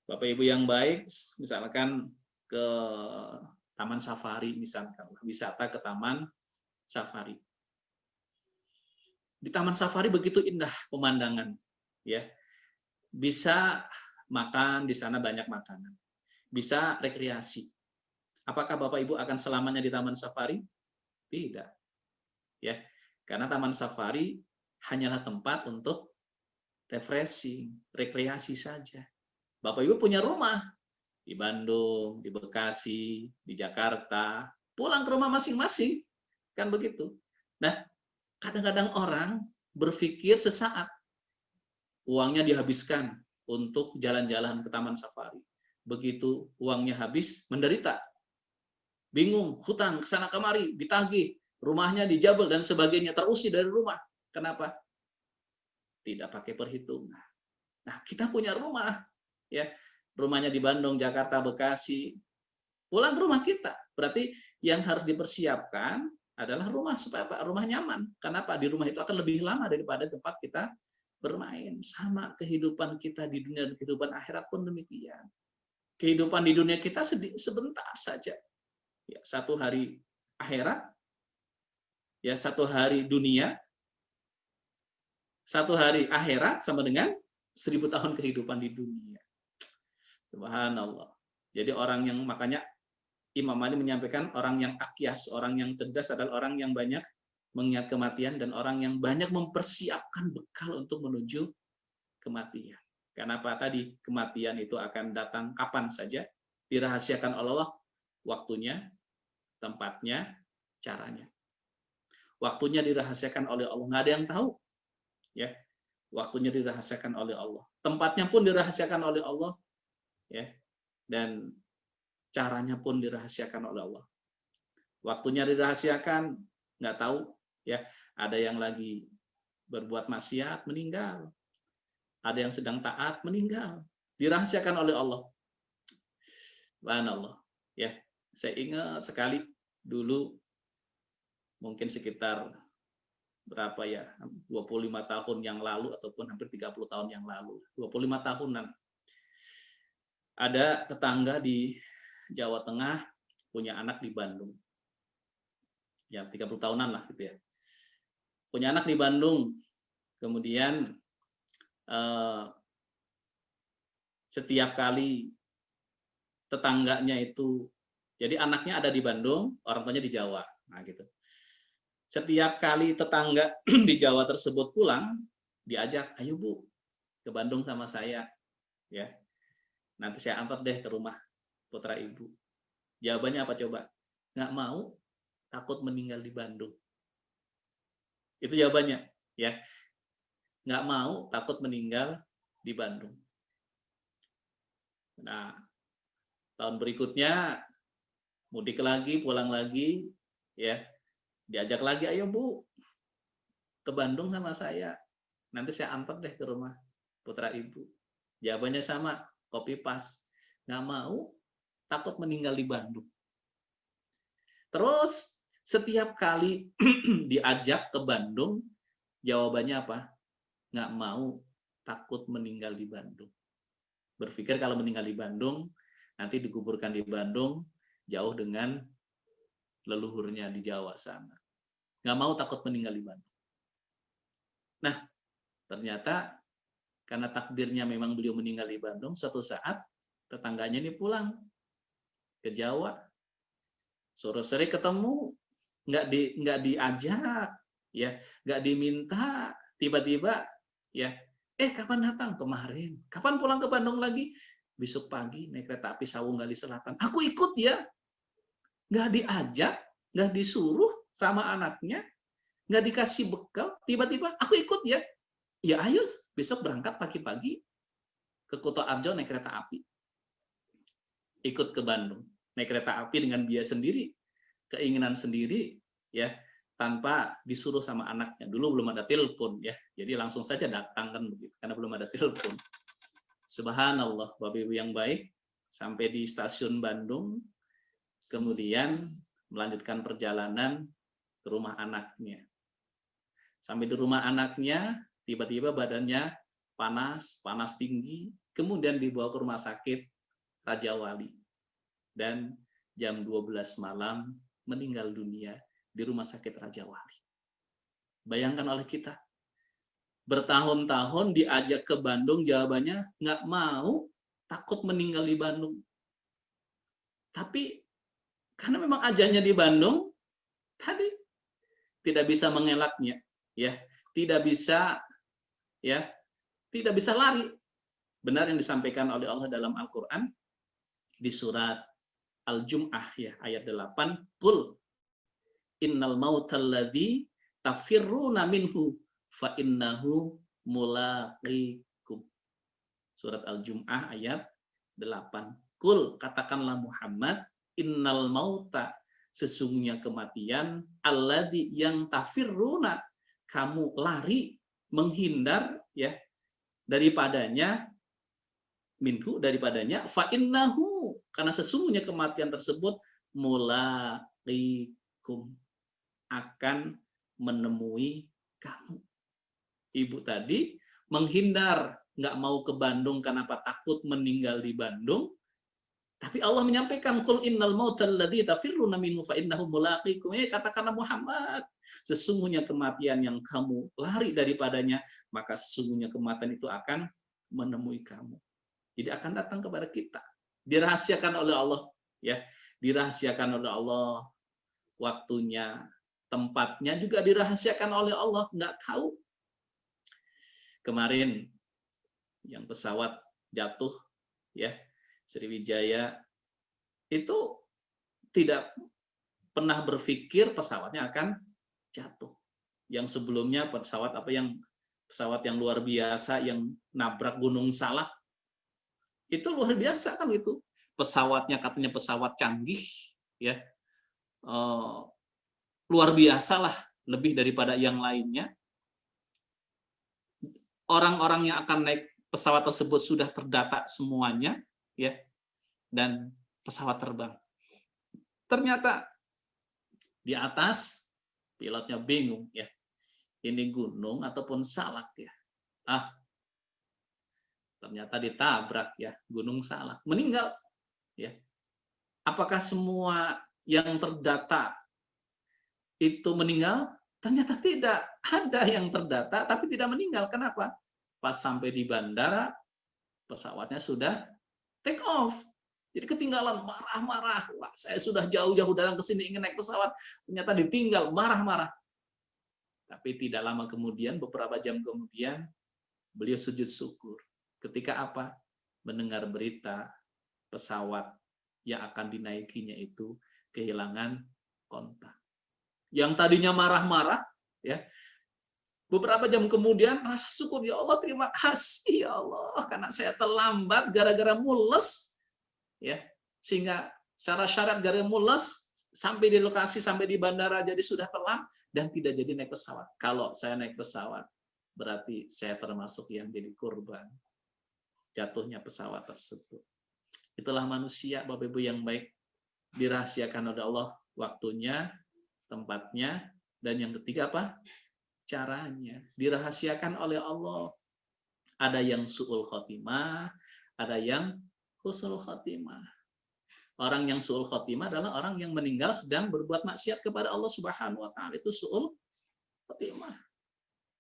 Ibu yang baik, misalkan ke taman safari, misalkan wisata ke taman safari. Di taman safari begitu indah pemandangan, ya. Bisa makan di sana, banyak makanan. Bisa rekreasi. Apakah Bapak Ibu akan selamanya di taman safari? Tidak. Ya. Karena taman safari hanyalah tempat untuk refreshing, rekreasi saja. Bapak Ibu punya rumah di Bandung, di Bekasi, di Jakarta, pulang ke rumah masing-masing. Kan begitu. Nah, kadang-kadang orang berpikir sesaat uangnya dihabiskan untuk jalan-jalan ke taman safari. Begitu uangnya habis, menderita. Bingung, hutang kesana kemari, ditagih, rumahnya dijabel dan sebagainya, terusir dari rumah. Kenapa? Tidak pakai perhitungan. Nah, kita punya rumah, ya, rumahnya di Bandung, Jakarta, Bekasi, pulang ke rumah kita. Berarti yang harus dipersiapkan adalah rumah, supaya apa? Rumah nyaman. Kenapa? Di rumah itu akan lebih lama daripada tempat kita bermain. Sama kehidupan kita di dunia dan kehidupan akhirat pun demikian. Kehidupan di dunia kita sebentar saja. Ya, satu hari akhirat, ya, satu hari dunia, satu hari akhirat sama dengan 1000 tahun kehidupan di dunia. Subhanallah. Jadi orang yang makanya Imam Ali menyampaikan orang yang akyas, orang yang cerdas adalah orang yang banyak mengingat kematian dan orang yang banyak mempersiapkan bekal untuk menuju kematian. Karena apa tadi? Kematian itu akan datang kapan saja, dirahasiakan oleh Allah waktunya, tempatnya, caranya. Waktunya dirahasiakan oleh Allah, nggak ada yang tahu. Ya, waktunya dirahasiakan oleh Allah. Tempatnya pun dirahasiakan oleh Allah, ya. Dan caranya pun dirahasiakan oleh Allah. Waktunya dirahasiakan, nggak tahu, ya. Ada yang lagi berbuat maksiat meninggal, ada yang sedang taat meninggal, dirahasiakan oleh Allah. Subhanallah, ya. Saya ingat sekali dulu mungkin sekitar berapa ya, 25 tahun yang lalu ataupun hampir 30 tahun yang lalu, 25 tahunan. Ada tetangga di Jawa Tengah punya anak di Bandung. Ya, 30 tahunan lah gitu ya. Punya anak di Bandung. Kemudian setiap kali tetangganya itu, jadi anaknya ada di Bandung, orang tuanya di Jawa. Nah, gitu. Setiap kali tetangga di Jawa tersebut pulang, diajak, ayo Bu, ke Bandung sama saya. Ya, nanti saya antar deh ke rumah putra Ibu. Jawabannya apa coba? Nggak mau, takut meninggal di Bandung. Itu jawabannya. Ya, nggak mau, takut meninggal di Bandung. Nah, tahun berikutnya mudik lagi, pulang lagi, ya, diajak lagi, ayo Bu, ke Bandung sama saya. Nanti saya antar deh ke rumah putra Ibu. Jawabannya sama, copy paste. Nggak mau, takut meninggal di Bandung. Terus setiap kali diajak ke Bandung, jawabannya apa? Nggak mau, takut meninggal di Bandung. Berpikir kalau meninggal di Bandung, nanti dikuburkan di Bandung, jauh dengan leluhurnya di Jawa sana. Nggak mau, takut meninggal di Bandung. Nah, ternyata karena takdirnya memang beliau meninggal di Bandung, suatu saat tetangganya ini pulang ke Jawa. Sore-sore ketemu, nggak diajak, ya, nggak diminta, tiba-tiba, ya, kapan datang? Kemarin. Kapan pulang ke Bandung lagi? Besok pagi naik kereta api Sawung Gali Selatan. Aku ikut ya. Nggak diajak, nggak disuruh sama anaknya, nggak dikasih bekal, tiba-tiba aku ikut ya. Ya ayo, besok berangkat pagi-pagi ke Kuto Arjo naik kereta api. Ikut ke Bandung. Naik kereta api dengan biaya sendiri, keinginan sendiri, ya, tanpa disuruh sama anaknya. Dulu belum ada telepon, ya. Jadi langsung saja datang kan begitu, karena belum ada telepon. Subhanallah, Bapak Ibu yang baik, sampai di stasiun Bandung, kemudian melanjutkan perjalanan ke rumah anaknya. Sampai di rumah anaknya, tiba-tiba badannya panas tinggi, kemudian dibawa ke rumah sakit Raja Wali. Dan jam 12 malam meninggal dunia di rumah sakit Raja Wali. Bayangkan oleh kita, bertahun-tahun diajak ke Bandung, jawabannya nggak mau, takut meninggal di Bandung. Tapi karena memang ajalnya di Bandung, tadi tidak bisa mengelaknya, ya, tidak bisa lari. Benar yang disampaikan oleh Allah dalam Al-Qur'an di surat Al-Jum'ah, ya, ayat 8, qul innal mautal ladzi tafirruna minhu fa innahu mulaqikum. Surat Al-Jum'ah ayat 8. Qul, katakanlah Muhammad, innal mauta, sesungguhnya kematian, alladzi yang tafirruna, kamu lari, menghindar, ya, daripadanya, minhu, daripadanya, fa innahu, karena sesungguhnya kematian tersebut mulaqikum, akan menemui kamu. Ibu tadi menghindar, nggak mau ke Bandung karena apa? Takut meninggal di Bandung. Tapi Allah menyampaikan, qul innal mautal ladzi tafirruna minhu fa innahu mulaqikum. Katakanlah Muhammad, sesungguhnya kematian yang kamu lari daripadanya, maka sesungguhnya kematian itu akan menemui kamu. Jadi akan datang kepada kita. Dirahasiakan oleh Allah, ya. dirahasiakan oleh Allah, waktunya, tempatnya juga dirahasiakan oleh Allah, nggak tahu. Kemarin yang pesawat jatuh, ya, Sriwijaya itu tidak pernah berpikir pesawatnya akan jatuh. Yang sebelumnya pesawat yang luar biasa yang nabrak Gunung Salak, itu luar biasa kan itu. Pesawatnya katanya pesawat canggih, ya, luar biasa lah, lebih daripada yang lainnya. Orang-orang yang akan naik pesawat tersebut sudah terdata semuanya, ya, dan pesawat terbang. Ternyata di atas pilotnya bingung, ya, ini gunung ataupun salak, ya. Ternyata ditabrak, ya, Gunung Salak, meninggal, ya. Apakah semua yang terdata itu meninggal? Ternyata tidak. Ada yang terdata tapi tidak meninggal. Kenapa? Pas sampai di bandara, pesawatnya sudah take off. Jadi ketinggalan, marah-marah. Wah, saya sudah jauh-jauh datang ke sini ingin naik pesawat, ternyata ditinggal, marah-marah. Tapi tidak lama kemudian, beberapa jam kemudian, beliau sujud syukur. Ketika apa? Mendengar berita pesawat yang akan dinaikinya itu kehilangan kontak. Yang tadinya marah-marah, ya, beberapa jam kemudian rasa syukur, ya Allah, terima kasih ya Allah karena saya terlambat gara-gara mules, ya, sehingga syarat-syarat gara-gara mules sampai di lokasi, sampai di bandara jadi sudah telat dan tidak jadi naik pesawat. Kalau saya naik pesawat berarti saya termasuk yang jadi korban jatuhnya pesawat tersebut. Itulah manusia, Bapak Ibu yang baik, dirahasiakan oleh Allah waktunya, tempatnya, dan yang ketiga apa? Caranya. Dirahasiakan oleh Allah. Ada yang su'ul khotimah, ada yang husnul khotimah. Orang yang su'ul khotimah adalah orang yang meninggal sedang berbuat maksiat kepada Allah Subhanahu wa taala. Itu su'ul khotimah.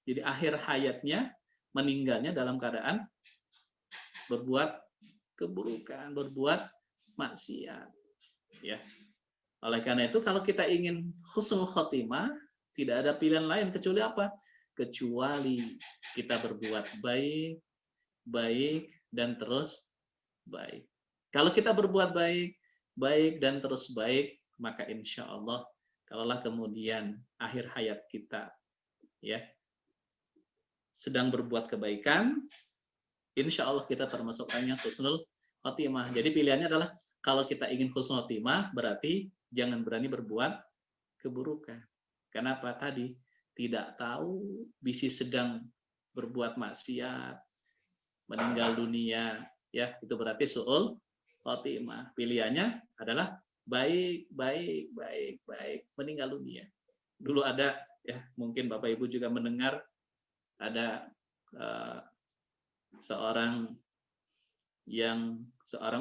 Jadi akhir hayatnya, meninggalnya dalam keadaan berbuat keburukan, berbuat maksiat, ya. Oleh karena itu, kalau kita ingin husnul khotimah, tidak ada pilihan lain kecuali apa? Kecuali kita berbuat baik, baik dan terus baik. Kalau kita berbuat baik, baik dan terus baik, maka insya Allah, kalaulah kemudian akhir hayat kita, ya, sedang berbuat kebaikan, insya Allah kita termasuk orang yang husnul khotimah. Jadi pilihannya adalah kalau kita ingin husnul khotimah, berarti jangan berani berbuat keburukan. Kenapa? Tadi tidak tahu bisi sedang berbuat maksiat, meninggal dunia, ya, itu berarti su'ul khotimah. Pilihannya adalah baik, baik, baik, baik, meninggal dunia. Dulu ada, ya, mungkin Bapak Ibu juga mendengar ada seorang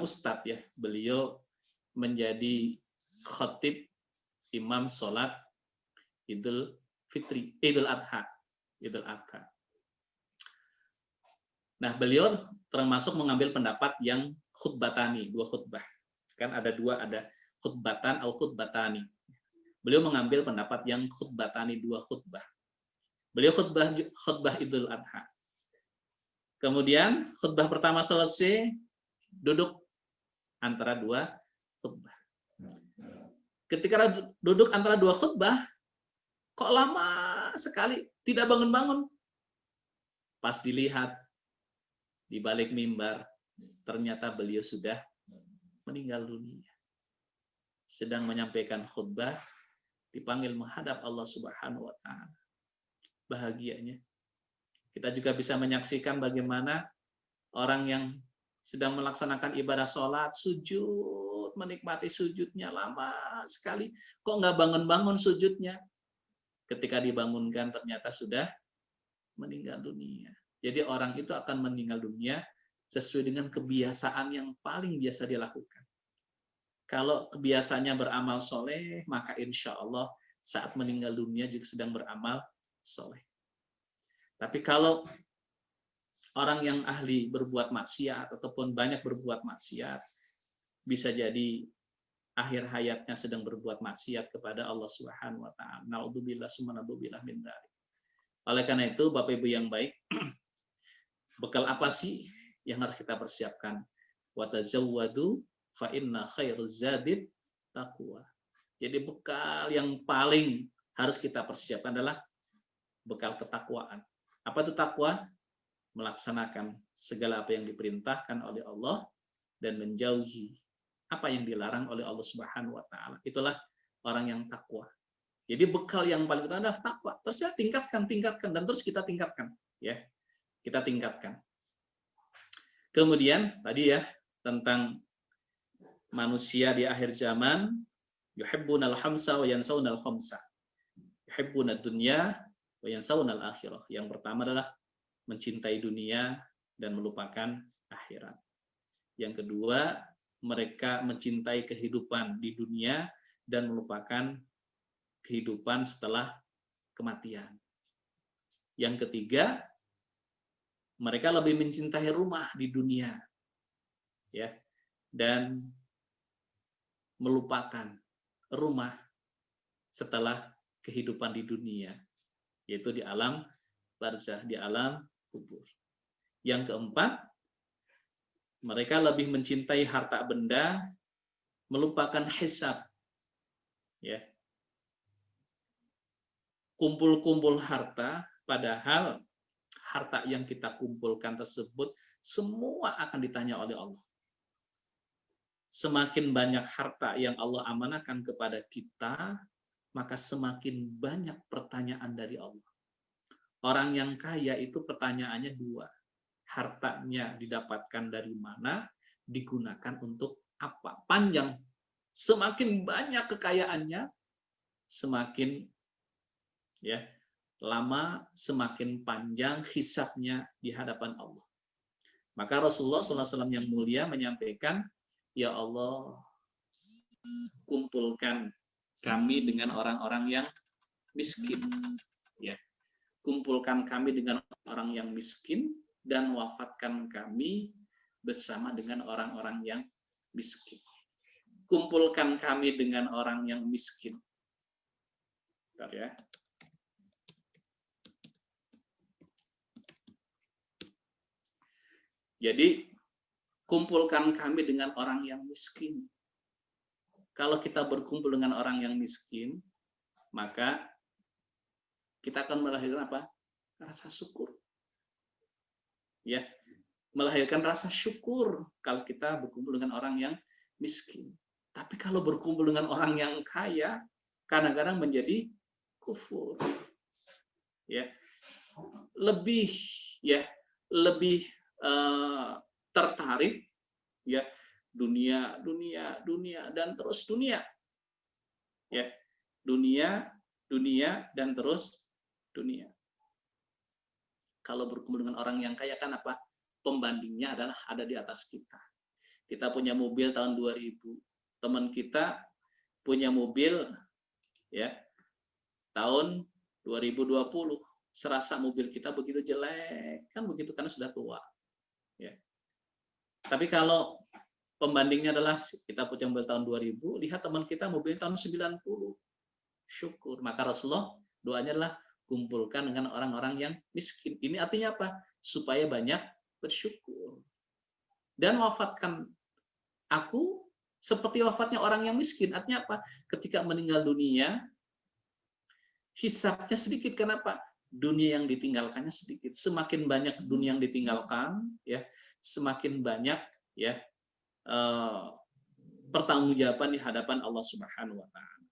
ustadz, ya, beliau menjadi khatib imam sholat Idul Fitri, Idul Adha. Nah, beliau termasuk mengambil pendapat yang khutbatani, 2 khutbah. Kan ada 2, ada khutbatan atau khutbatani. Beliau mengambil pendapat yang khutbatani, 2 khutbah. Beliau khutbah Idul Adha. Kemudian khutbah pertama selesai, duduk antara 2 khutbah. Ketika duduk antara 2 khutbah, kok lama sekali tidak bangun-bangun. Pas dilihat di balik mimbar, ternyata beliau sudah meninggal dunia. Sedang menyampaikan khutbah, dipanggil menghadap Allah Subhanahu wa taala. Bahagianya. Kita juga bisa menyaksikan bagaimana orang yang sedang melaksanakan ibadah sholat, sujud, menikmati sujudnya lama sekali. Kok nggak bangun-bangun sujudnya? Ketika dibangunkan ternyata sudah meninggal dunia. Jadi orang itu akan meninggal dunia sesuai dengan kebiasaan yang paling biasa dia lakukan. Kalau kebiasaannya beramal soleh, maka insya Allah saat meninggal dunia juga sedang beramal soleh. Tapi kalau orang yang ahli berbuat maksiat ataupun banyak berbuat maksiat, bisa jadi akhir hayatnya sedang berbuat maksiat kepada Allah Subhanahu wa taala. Naudzubillah summa naudzubillah min dzalik. Oleh karena itu, Bapak Ibu yang baik, bekal apa sih yang harus kita persiapkan? Wa tazawwadu fa inna khairuz zadit taqwa. Jadi bekal yang paling harus kita persiapkan adalah bekal ketakwaan. Apa itu takwa? Melaksanakan segala apa yang diperintahkan oleh Allah dan menjauhi apa yang dilarang oleh Allah Subhanahu wa taala. Itulah orang yang takwa. Jadi bekal yang paling utama adalah takwa. Terus ya tingkatkan dan terus kita tingkatkan, ya. Kita tingkatkan. Kemudian tadi ya tentang manusia di akhir zaman, yuhibbunal khamsa wa yansaunal khamsa. Yuhibbunad dunya wa yansaunal akhirah. Yang pertama adalah mencintai dunia dan melupakan akhirat. Yang kedua, mereka mencintai kehidupan di dunia dan melupakan kehidupan setelah kematian. Yang ketiga, mereka lebih mencintai rumah di dunia, ya, dan melupakan rumah setelah kehidupan di dunia, yaitu di alam barzah, di alam kubur. Yang keempat, mereka lebih mencintai harta benda, melupakan hisab, ya. Kumpul-kumpul harta, padahal harta yang kita kumpulkan tersebut semua akan ditanya oleh Allah. Semakin banyak harta yang Allah amanahkan kepada kita, maka semakin banyak pertanyaan dari Allah. Orang yang kaya itu pertanyaannya dua. Hartanya didapatkan dari mana, digunakan untuk apa? Panjang. Semakin banyak kekayaannya, semakin ya lama, semakin panjang hisabnya di hadapan Allah. Maka Rasulullah SAW yang mulia menyampaikan, ya Allah, kumpulkan kami dengan orang-orang yang miskin. Ya, kumpulkan kami dengan orang yang miskin dan wafatkan kami bersama dengan orang-orang yang miskin. Kumpulkan kami dengan orang yang miskin. Bentar ya. Jadi, kumpulkan kami dengan orang yang miskin. Kalau kita berkumpul dengan orang yang miskin, maka kita akan melahirkan apa? Rasa syukur. Ya, melahirkan rasa syukur kalau kita berkumpul dengan orang yang miskin. Tapi kalau berkumpul dengan orang yang kaya, kadang-kadang menjadi kufur. Ya, lebih tertarik ya dunia dan terus dunia. Ya, dunia dan terus dunia. Kalau berkumpul dengan orang yang kaya kan apa? Pembandingnya adalah ada di atas kita. Kita punya mobil tahun 2000. Teman kita punya mobil ya tahun 2020. Serasa mobil kita begitu jelek, kan begitu karena sudah tua. Ya. Tapi kalau pembandingnya adalah kita punya mobil tahun 2000, lihat teman kita mobil tahun 90. Syukur. Maka Rasulullah doanya adalah kumpulkan dengan orang-orang yang miskin. Ini artinya apa? Supaya banyak bersyukur. Dan wafatkan aku seperti wafatnya orang yang miskin. Artinya apa? Ketika meninggal dunia, hisabnya sedikit. Kenapa? Dunia yang ditinggalkannya sedikit. Semakin banyak dunia yang ditinggalkan, ya, semakin banyak ya pertanggungjawaban di hadapan Allah Subhanahu wa taala.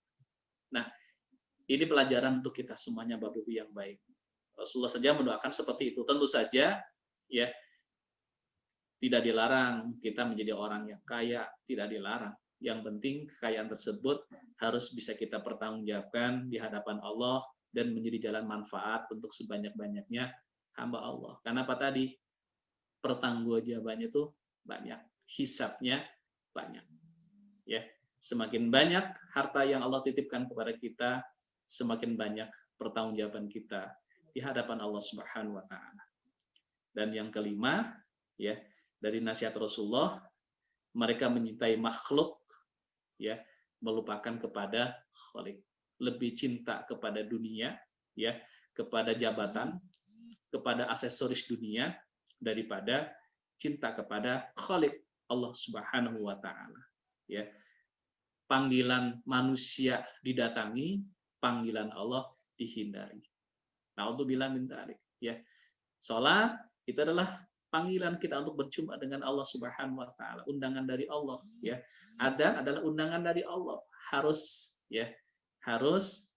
Nah, ini pelajaran untuk kita semuanya, Bapak Ibu yang baik. Rasulullah saja mendoakan seperti itu. Tentu saja ya tidak dilarang kita menjadi orang yang kaya, tidak dilarang. Yang penting kekayaan tersebut harus bisa kita pertanggungjawabkan di hadapan Allah dan menjadi jalan manfaat untuk sebanyak-banyaknya hamba Allah. Karena apa tadi? Pertanggungjawabannya itu banyak, hisabnya banyak. Ya, semakin banyak harta yang Allah titipkan kepada kita, semakin banyak pertanggungjawaban kita di hadapan Allah Subhanahu wa taala. Dan yang kelima, ya, dari nasihat Rasulullah, mereka mencintai makhluk, ya, melupakan kepada Khalik, lebih cinta kepada dunia, ya, kepada jabatan, kepada aksesoris dunia daripada cinta kepada Khalik, Allah Subhanahu wa taala. Ya. Panggilan manusia didatangi, panggilan Allah dihindari. Na'udzubillah min dzalik, ya. Salat itu adalah panggilan kita untuk berjumpa dengan Allah Subhanahu wa taala, undangan dari Allah, ya. Adzan adalah undangan dari Allah, harus, ya, harus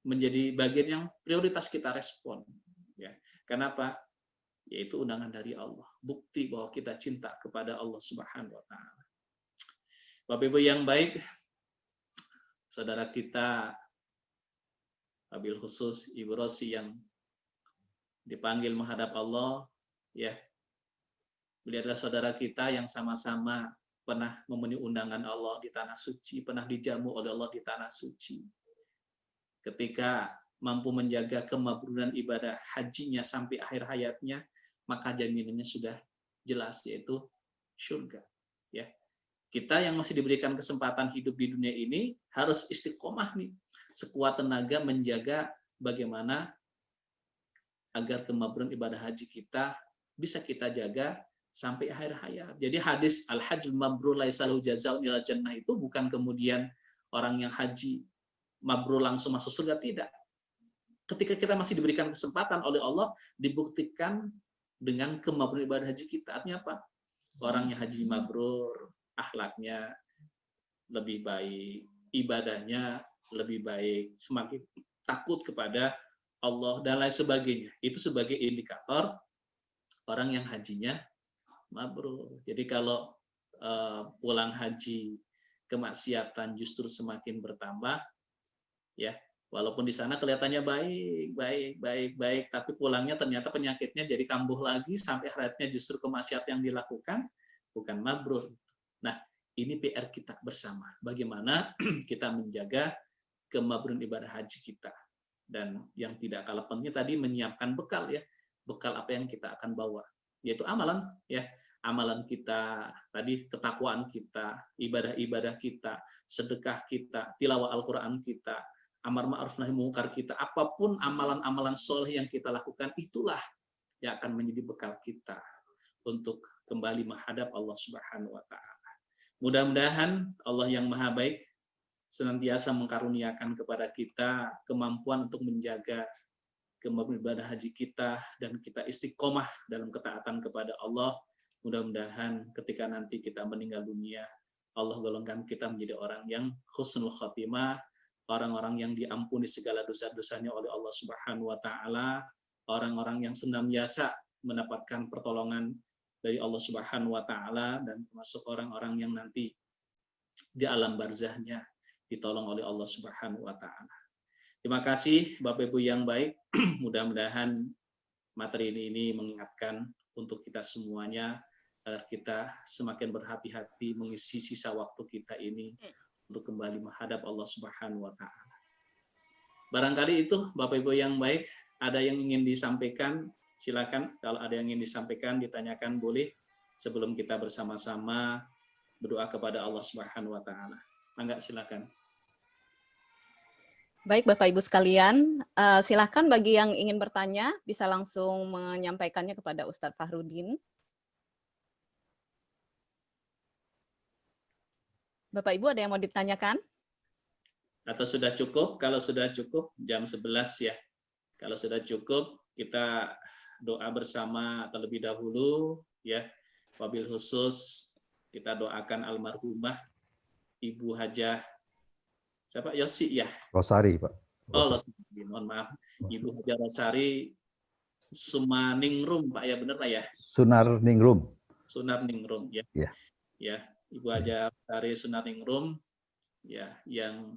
menjadi bagian yang prioritas kita respon, ya. Kenapa? Yaitu undangan dari Allah, bukti bahwa kita cinta kepada Allah Subhanahu wa taala. Bapak Ibu yang baik, saudara kita wabil khusus Ibu Rosi yang dipanggil menghadap Allah, ya. Beliau adalah saudara kita yang sama-sama pernah memenuhi undangan Allah di tanah suci, pernah dijamu oleh Allah di tanah suci. Ketika mampu menjaga kemabruran ibadah hajinya sampai akhir hayatnya, maka jaminannya sudah jelas, yaitu surga, ya. Kita yang masih diberikan kesempatan hidup di dunia ini harus istiqomah nih, sekuat tenaga menjaga bagaimana agar kemabruran ibadah haji kita bisa kita jaga sampai akhir hayat. Jadi hadis al-hajjul mabrur laisa lahu jazaa'un ilal jannah itu bukan kemudian orang yang haji mabrur langsung masuk surga, tidak. Ketika kita masih diberikan kesempatan oleh Allah, dibuktikan dengan kemabruran ibadah haji kita. Artinya apa? Orang yang haji mabrur, akhlaknya lebih baik, ibadahnya lebih baik, semakin takut kepada Allah dan lain sebagainya. Itu sebagai indikator orang yang hajinya mabrur. Jadi kalau pulang haji kemaksiatan justru semakin bertambah, ya, walaupun di sana kelihatannya baik, tapi pulangnya ternyata penyakitnya jadi kambuh lagi sampai akhiratnya justru kemaksiatan yang dilakukan bukan mabrur. Nah, ini PR kita bersama. Bagaimana kita menjaga kemabruran ibadah haji kita. Dan yang tidak kalah penting tadi menyiapkan bekal, ya. Bekal apa yang kita akan bawa, yaitu amalan, ya. Amalan kita tadi, ketakwaan kita, ibadah-ibadah kita, sedekah kita, tilawah Al-Qur'an kita, amar ma'ruf nahi munkar kita, apapun amalan-amalan soleh yang kita lakukan, itulah yang akan menjadi bekal kita untuk kembali menghadap Allah Subhanahu wa taala. Mudah-mudahan Allah yang Maha Baik senantiasa mengkaruniakan kepada kita kemampuan untuk menjaga kemampuan ibadah haji kita dan kita istiqomah dalam ketaatan kepada Allah. Mudah-mudahan ketika nanti kita meninggal dunia, Allah golongkan kita menjadi orang yang husnul khotimah, orang-orang yang diampuni segala dosa-dosanya oleh Allah Subhanahu wa taala, orang-orang yang senantiasa mendapatkan pertolongan dari Allah Subhanahu wa taala, dan termasuk orang-orang yang nanti di alam barzahnya ditolong oleh Allah Subhanahu wa taala. Terima kasih Bapak Ibu yang baik. Mudah-mudahan materi ini mengingatkan untuk kita semuanya agar kita semakin berhati-hati mengisi sisa waktu kita ini untuk kembali menghadap Allah Subhanahu wa taala. Barangkali itu Bapak Ibu yang baik, ada yang ingin disampaikan, silakan. Kalau ada yang ingin disampaikan, ditanyakan boleh sebelum kita bersama-sama berdoa kepada Allah Subhanahu wa taala. Mangga, silakan. Baik Bapak Ibu sekalian, silakan bagi yang ingin bertanya bisa langsung menyampaikannya kepada Ustadz Fahrudin. Bapak Ibu ada yang mau ditanyakan? Atau sudah cukup? Kalau sudah cukup jam 11 ya. Kalau sudah cukup kita doa bersama terlebih dahulu ya. Wabil khusus kita doakan almarhumah Ibu Hajah siapa? Yosi ya? Rosari, Pak. Oh, Rosari. Mohon maaf. Ibu Hajah Rosari Sumaningrum, Pak, ya benar Pak ya? Sunarningrum. Sunarningrum ya. Ya. Ya, Ibu Hajah Rosari Sunarningrum ya, yang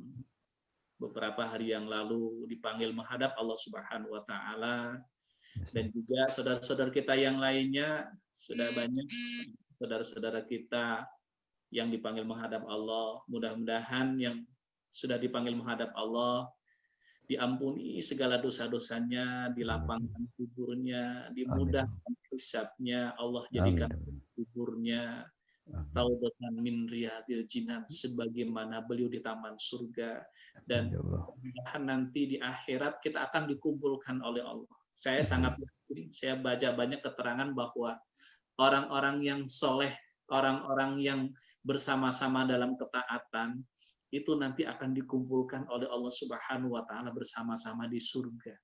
beberapa hari yang lalu dipanggil menghadap Allah Subhanahu wa taala, dan juga saudara-saudara kita yang lainnya sudah banyak saudara-saudara kita yang dipanggil menghadap Allah. Mudah-mudahan yang sudah dipanggil menghadap Allah diampuni segala dosa-dosanya, dilapangkan kuburnya, dimudahkan hisabnya, Allah jadikan kuburnya raudhatan min riyadil jinan, sebagaimana beliau di taman surga. Dan Ya Allah. nanti di akhirat kita akan dikumpulkan oleh Allah. Saya sangat yakin, saya baca banyak keterangan bahwa orang-orang yang soleh, orang-orang yang bersama-sama dalam ketaatan, itu nanti akan dikumpulkan oleh Allah Subhanahu wa Ta'ala bersama-sama di surga.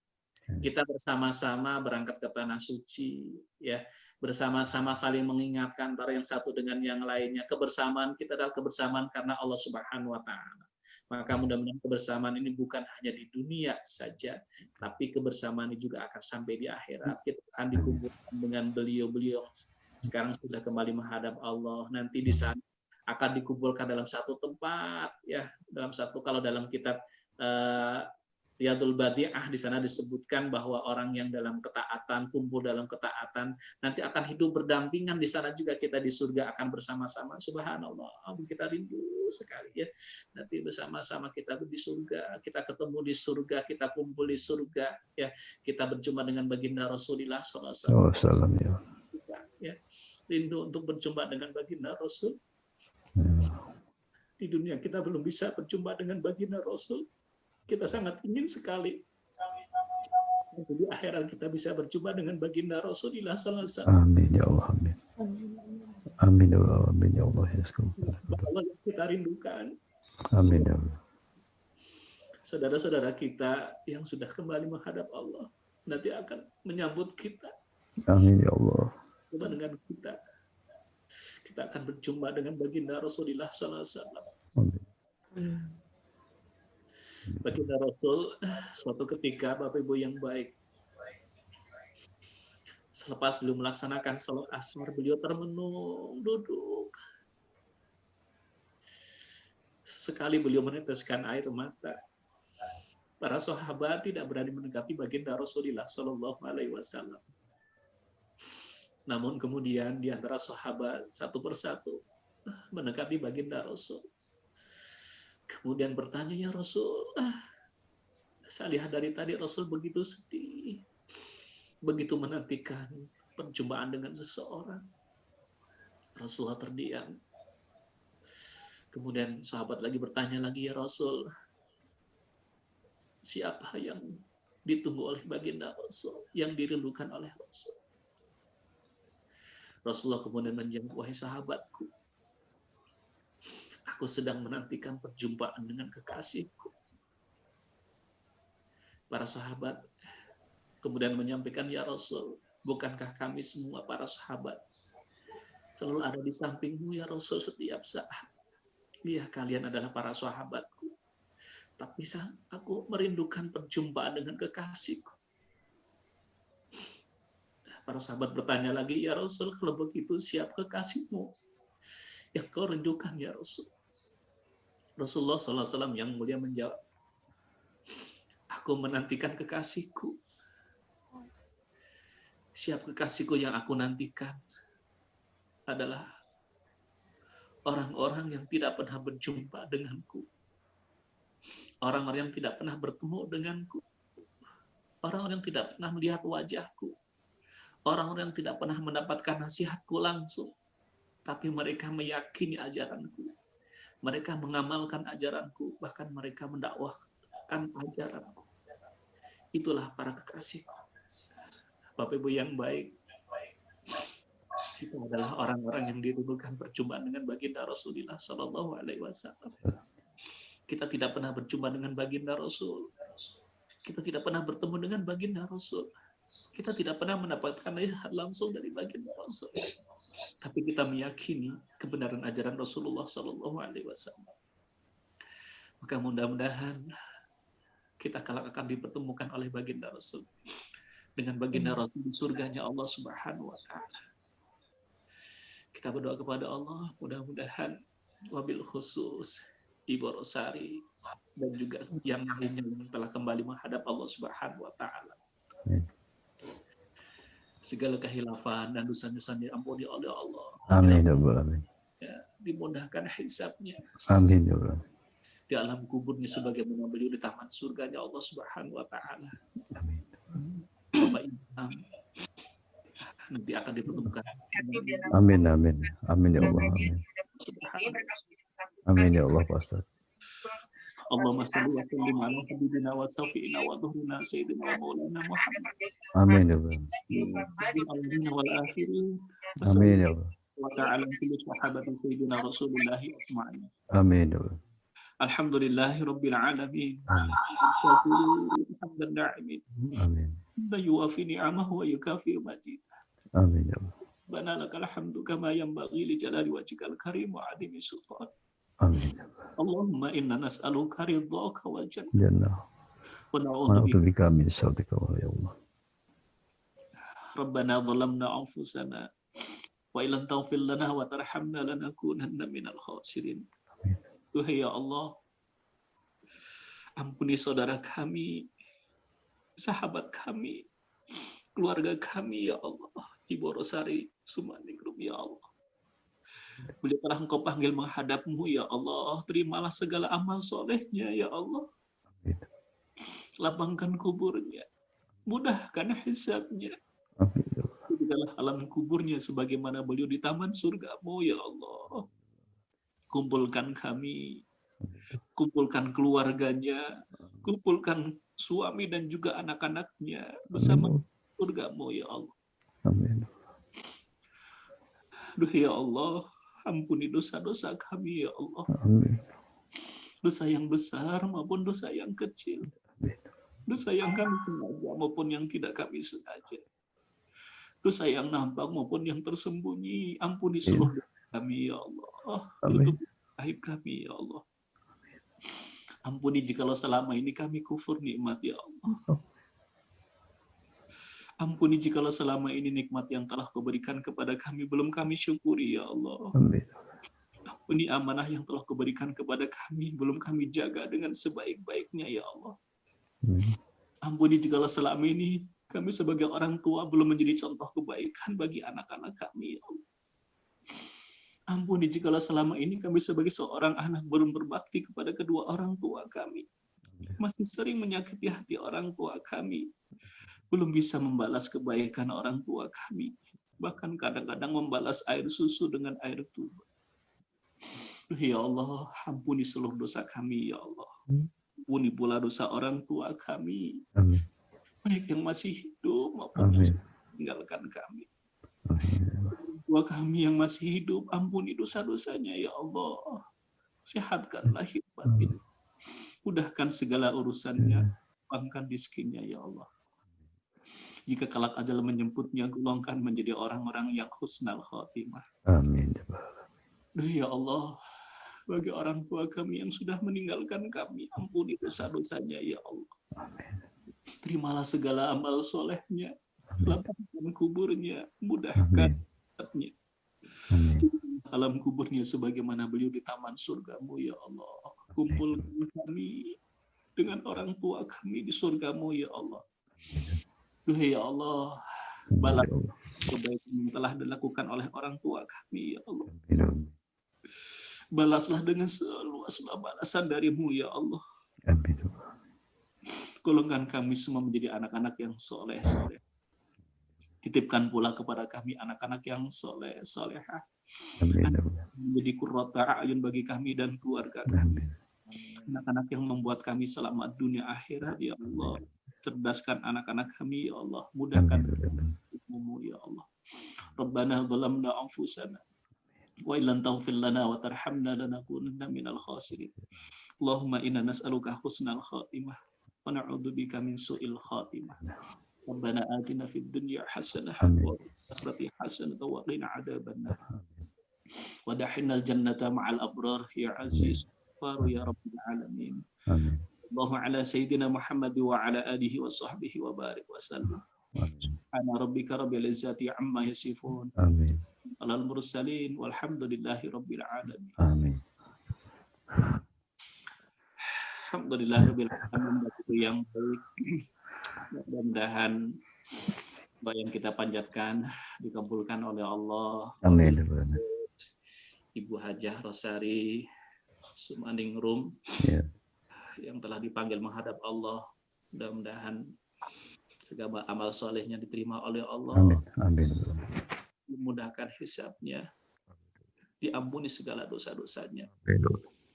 Kita bersama-sama berangkat ke tanah suci, ya, bersama-sama saling mengingatkan antara yang satu dengan yang lainnya. Kebersamaan kita adalah kebersamaan karena Allah Subhanahu wa Ta'ala. Maka mudah-mudahan kebersamaan ini bukan hanya di dunia saja, tapi kebersamaan ini juga akan sampai di akhirat. Kita akan dikumpulkan dengan beliau-beliau sekarang sudah kembali menghadap Allah. Nanti di sana akan dikumpulkan dalam satu tempat, ya, dalam satu, kalau dalam kitab Riyadul Badi'ah di sana disebutkan bahwa orang yang dalam ketaatan, kumpul dalam ketaatan, nanti akan hidup berdampingan di sana juga. Kita di surga akan bersama-sama. Subhanallah, kita rindu sekali, ya. Nanti bersama-sama kita di surga, kita ketemu di surga, kita kumpul di surga, ya. Kita berjumpa dengan baginda Rasulullah SAW. Ya. Rindu untuk berjumpa dengan baginda Rasul. Di dunia kita belum bisa berjumpa dengan baginda Rasul. Kita sangat ingin sekali di akhirat kita bisa berjumpa dengan baginda Rasulullah SAW. Amin ya Allah, amin. Amin ya Allah, amin ya Allah. Allah yang kita rindukan. Amin ya Allah. Saudara-saudara kita yang sudah kembali menghadap Allah nanti akan menyambut kita. Amin ya Allah. Dengan kita akan berjumpa dengan baginda Rasulullah SAW. Amin. Baginda Rasul suatu ketika, Bapak Ibu yang baik, selepas beliau melaksanakan salat asar, beliau termenung duduk. Sesekali beliau meneteskan air mata. Para sahabat tidak berani mendekati baginda Rasulullah Shallallahu Alaihi Wasallam. Namun kemudian di antara sahabat satu persatu mendekati baginda Rasul. Kemudian bertanya, ya Rasul, saya lihat dari tadi Rasul begitu sedih, begitu menantikan perjumpaan dengan seseorang. Rasulullah terdiam. Kemudian sahabat lagi bertanya lagi, ya Rasul, siapa yang ditunggu oleh baginda Rasul, yang dirindukan oleh Rasul? Rasulullah kemudian menjawab, wahai sahabatku, aku sedang menantikan perjumpaan dengan kekasihku. Para sahabat kemudian menyampaikan, ya Rasul, bukankah kami semua para sahabat selalu ada di sampingmu ya Rasul setiap saat? Iya, kalian adalah para sahabatku. Tapi aku merindukan perjumpaan dengan kekasihku. Para sahabat bertanya lagi, ya Rasul, kalau begitu siapa kekasihmu yang kau rindukan ya Rasul? Rasulullah SAW yang mulia menjawab, aku menantikan kekasihku. Siapa kekasihku yang aku nantikan adalah orang-orang yang tidak pernah berjumpa denganku, orang-orang yang tidak pernah bertemu denganku, orang-orang yang tidak pernah melihat wajahku, orang-orang yang tidak pernah mendapatkan nasihatku langsung, tapi mereka meyakini ajaranku, mereka mengamalkan ajaranku, bahkan mereka mendakwahkan ajaranku. Itulah para kekasihku. Bapak Ibu yang baik, kita adalah orang-orang yang dirindukan perjumpaan dengan baginda Rasulullah Shallallahu Alaihi Wasallam. Kita tidak pernah berjumpa dengan baginda Rasul. Kita tidak pernah bertemu dengan baginda Rasul. Kita tidak pernah mendapatkan nasihat langsung dari baginda Rasul. Tapi kita meyakini kebenaran ajaran Rasulullah Shallallahu Alaihi Wasallam. Maka mudah-mudahan kita kelak akan dipertemukan oleh baginda Rasul dengan baginda Rasul di surganya Allah Subhanahu Wa Taala. Kita berdoa kepada Allah, mudah-mudahan wabil khusus Ibu Rosari dan juga yang lainnya yang telah kembali menghadap Allah Subhanahu Wa Taala. Segala kehilafan dan dosa-dosa diampuni oleh Allah. Amin ya Allah. Ya, dimudahkan hisabnya. Amin ya Allah. Di alam kuburnya sebagaimana beliau di taman surganya Allah Subhanahu Wa Taala. Amin. Bapak Imam, nanti akan ditentukan. Amin, amin. Amin ya Allah. Amin. Amin ya Allah, Pak Ustaz. Allahumma shalli wa sallim ala habibina wa safiina wa dhuhrina sayyidina wa maulana Muhammad. Amin ya Allah. Al-awwalina wal akhirin. Amin ya Allah. Wa ta'ala kulli sahabati sayyidina Rasulillah ajma'in. Amin ya Allah. Alhamdulillahi rabbil alamin. Hamdan na'imin. Amin. Yuwafi ni'amahu wa yukafi majid. Amin ya Allah. Bana lakal hamdu kama yanbaghi li jalali wajhikal karim wa 'azimi sultan. Amin ya Allah. Allahumma inna nas'aluka ridhaka wal jannah Jannah. wa Wa na'udzubika bika min syarrika ya Allah. Rabbana dhalamna anfusana wa illam taghfir lana wa tarhamna lanakunanna minal khasirin. Tuhai ya Allah, ampuni saudara kami, sahabat kami, keluarga kami ya Allah. Ibu Rosari Sumaningrum ya Allah. Bila telah Engkau panggil menghadap-Mu ya Allah, terimalah segala amal solehnya ya Allah. Amin. Lapangkan kuburnya, mudahkan hisabnya. Amin ya Allah. Jadikanlah alam kuburnya sebagaimana beliau di taman surga-Mu ya Allah. Kumpulkan kami, kumpulkan keluarganya, kumpulkan suami dan juga anak-anaknya bersama surga-Mu ya Allah. Amin. Duh ya Allah, ampuni dosa-dosa kami ya Allah. Amin. Dosa yang besar maupun dosa yang kecil. Amin. Dosa yang kami sengaja maupun yang tidak kami sengaja. Dosa yang nampak maupun yang tersembunyi. Ampuni seluruh dosa kami ya Allah. Amin. Tutup aib kami ya Allah. Ampuni jikalau selama ini kami kufur nikmat ya Allah. Ampuni jikalau selama ini nikmat yang telah Kau berikan kepada kami belum kami syukuri ya Allah. Amin. Ampuni amanah yang telah Kau berikan kepada kami belum kami jaga dengan sebaik-baiknya ya Allah. Amin. Ampuni jikalau selama ini kami sebagai orang tua belum menjadi contoh kebaikan bagi anak-anak kami ya Allah. Ampuni jikalau selama ini kami sebagai seorang anak belum berbakti kepada kedua orang tua kami. Masih sering menyakiti hati orang tua kami. Belum bisa membalas kebaikan orang tua kami. Bahkan kadang-kadang membalas air susu dengan air tuba. Ya Allah, ampuni seluruh dosa kami ya Allah. Ampuni pula dosa orang tua kami. Amin. Baik yang masih hidup maupun yang sudah meninggalkan kami. Amin. Tua kami yang masih hidup, ampuni dosa-dosanya ya Allah. Sehatkanlah lahir batin. Mudahkan segala urusannya. Lapangkan rizkinya ya Allah. Jika kelak ajal menjemputnya, golongkan menjadi orang-orang yang husnal khotimah. Amin. Duh ya Allah, bagi orang tua kami yang sudah meninggalkan kami, ampuni dosa-dosanya ya Allah. Amin. Terimalah segala amal solehnya, lapangkan kuburnya, mudahkan hisabnya. Alam kuburnya sebagaimana beliau di taman surga-Mu ya Allah. Kumpulkan kami dengan orang tua kami di surga-Mu ya Allah. Duh ya Allah, balas kebaikan yang telah dilakukan oleh orang tua kami ya Allah. Balaslah dengan seluas-luas balasan dari-Mu ya Allah. Amin. Golongkan kami semua menjadi anak-anak yang soleh-soleh. Titipkan pula kepada kami anak-anak yang soleh-solehah. Menjadi qurrata a'yun bagi kami dan keluarga kami. Anak-anak yang membuat kami selamat dunia akhirat ya Allah. Cerdaskan anak-anak kami ya Allah. Mudahkan hidupmu ya Allah. Rabbana dhalamna anfusana wa illam taghfir lana wa tarhamna lanakunanna minal khasirin. Allahumma inna nas'aluka husnal khatimah wa na'udzubika min su'il khatimah. Rabbana atina fid dunya hasanah wa fil akhirati hasanah wa qina adzabannar. Wa dakhilnal jannata ma'al abrar ya aziz faru ya rabbil alamin. Amin. Allahumma ala sayyidina Muhammad wa ala alihi wa sahbihi wa barik wa sallam. Subhana rabbika rabbil izzati amma yasifun. Amin. Alal mursalin walhamdulillahi rabbil alamin. Amin. Alhamdulillah rabbil alamin. Yang baik. Mudah-mudahan doa yang kita panjatkan dikabulkan oleh Allah. Amin. Ibu Hajah Rosari Sumaningrum Ya. yang telah dipanggil menghadap Allah, mudah-mudahan segala amal solehnya diterima oleh Allah, Amin. Amin. dimudahkan hisabnya, diampuni segala dosa-dosanya.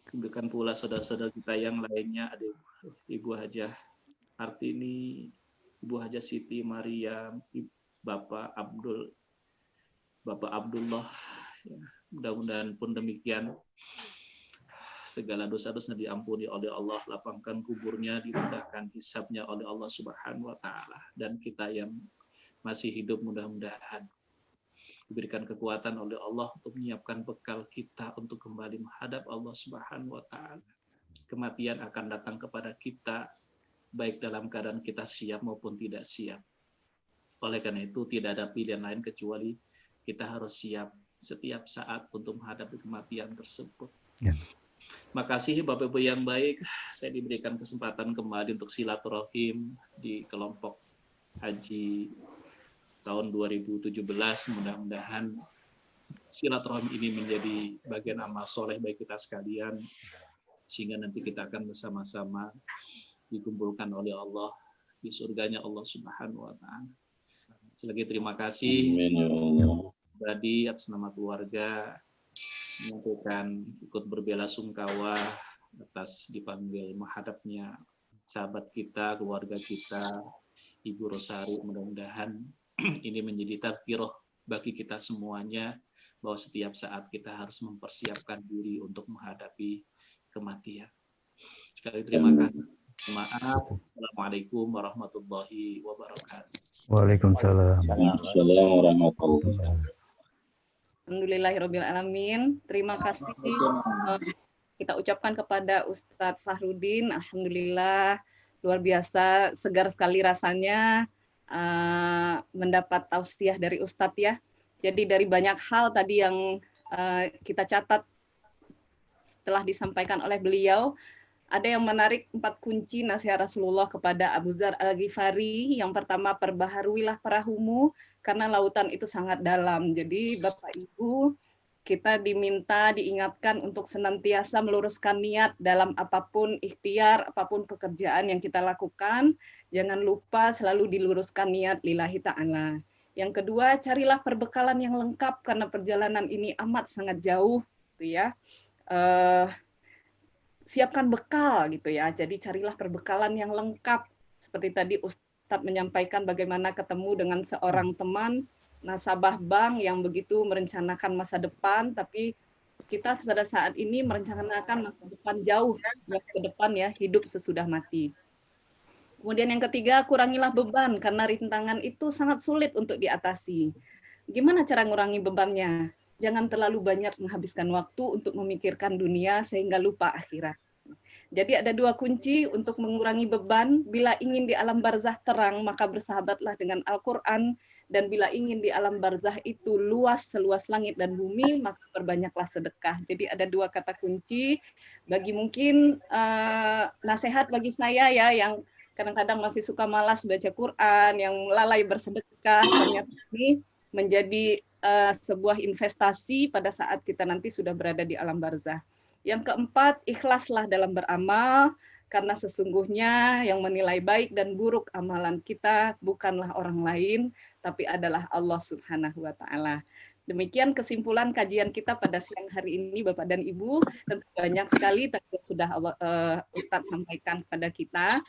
Demikian pula saudara-saudara kita yang lainnya, ada Ibu Hajah Artini, Ibu Hajah Siti Mariam, Bapak Abdullah, ya, mudah-mudahan pun demikian, segala dosa-dosa diampuni oleh Allah, lapangkan kuburnya, dimudahkan hisabnya oleh Allah Subhanahu wa Ta'ala, dan kita yang masih hidup mudah-mudahan diberikan kekuatan oleh Allah untuk menyiapkan bekal kita untuk kembali menghadap Allah Subhanahu wa Ta'ala. Kematian akan datang kepada kita baik dalam keadaan kita siap maupun tidak siap. Oleh karena itu tidak ada pilihan lain kecuali kita harus siap setiap saat untuk menghadapi kematian tersebut. Ya. Makasih Bapak Ibu yang baik, saya diberikan kesempatan kembali untuk silaturahim di kelompok haji tahun 2017. Mudah-mudahan silaturahim ini menjadi bagian amal soleh bagi kita sekalian, sehingga nanti kita akan bersama-sama dikumpulkan oleh Allah di surganya Allah Subhanahu wa Ta'ala. Selagi terima kasih pribadi atas nama keluarga, menyampaikan ikut berbelasungkawa atas dipanggil menghadapnya sahabat kita, keluarga kita, Ibu Rosari. Mudah-mudahan ini menjadi tazkirah bagi kita semuanya bahwa setiap saat kita harus mempersiapkan diri untuk menghadapi kematian. Sekali terima kasih. Maaf. Assalamualaikum warahmatullahi wabarakatuh. Waalaikumsalam. Assalamualaikum warahmatullahi wabarakatuh. Alhamdulillahirrabbilalamin. Terima kasih kita ucapkan kepada Ustadz Fahrudin. Alhamdulillah, luar biasa, segar sekali rasanya mendapat tausiah dari Ustadz ya. Jadi dari banyak hal tadi yang kita catat setelah disampaikan oleh beliau, ada yang menarik 4 kunci nasihat Rasulullah kepada Abu Dzar Al-Ghifari. Yang pertama, perbaharuilah perahumu karena lautan itu sangat dalam. Jadi Bapak Ibu, kita diingatkan untuk senantiasa meluruskan niat dalam apapun ikhtiar, apapun pekerjaan yang kita lakukan. Jangan lupa selalu diluruskan niat lillahi ta'ala. Yang kedua, carilah perbekalan yang lengkap karena perjalanan ini amat sangat jauh, gitu ya. Siapkan bekal gitu ya. Jadi carilah perbekalan yang lengkap. Seperti tadi Ustadz menyampaikan bagaimana ketemu dengan seorang teman nasabah bank yang begitu merencanakan masa depan, tapi kita pada saat ini merencanakan masa depan jauh ke depan ya, hidup sesudah mati. Kemudian yang ketiga, kurangilah beban karena rintangan itu sangat sulit untuk diatasi. Gimana cara ngurangi bebannya? Jangan terlalu banyak menghabiskan waktu untuk memikirkan dunia sehingga lupa akhirat. Jadi ada 2 kunci untuk mengurangi beban. Bila ingin di alam barzah terang, maka bersahabatlah dengan Al-Quran. Dan bila ingin di alam barzah itu luas, seluas langit dan bumi, maka perbanyaklah sedekah. Jadi ada 2 kata kunci. Bagi mungkin nasihat bagi saya ya, yang kadang-kadang masih suka malas baca Quran, yang lalai bersedekah, ternyata ini menjadi sebuah investasi pada saat kita nanti sudah berada di alam barzah. Yang keempat, ikhlaslah dalam beramal, karena sesungguhnya yang menilai baik dan buruk amalan kita bukanlah orang lain, tapi adalah Allah Subhanahu wa Ta'ala. Demikian kesimpulan kajian kita pada siang hari ini, Bapak dan Ibu. Tentu banyak sekali tadi sudah Ustadz sampaikan kepada kita.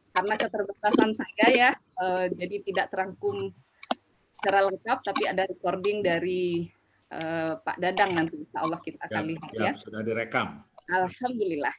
Karena keterbatasan saya ya, jadi tidak terangkum secara lengkap, tapi ada recording dari Pak Dadang nanti insya Allah kita akan lihat ya. Sudah direkam. Alhamdulillah.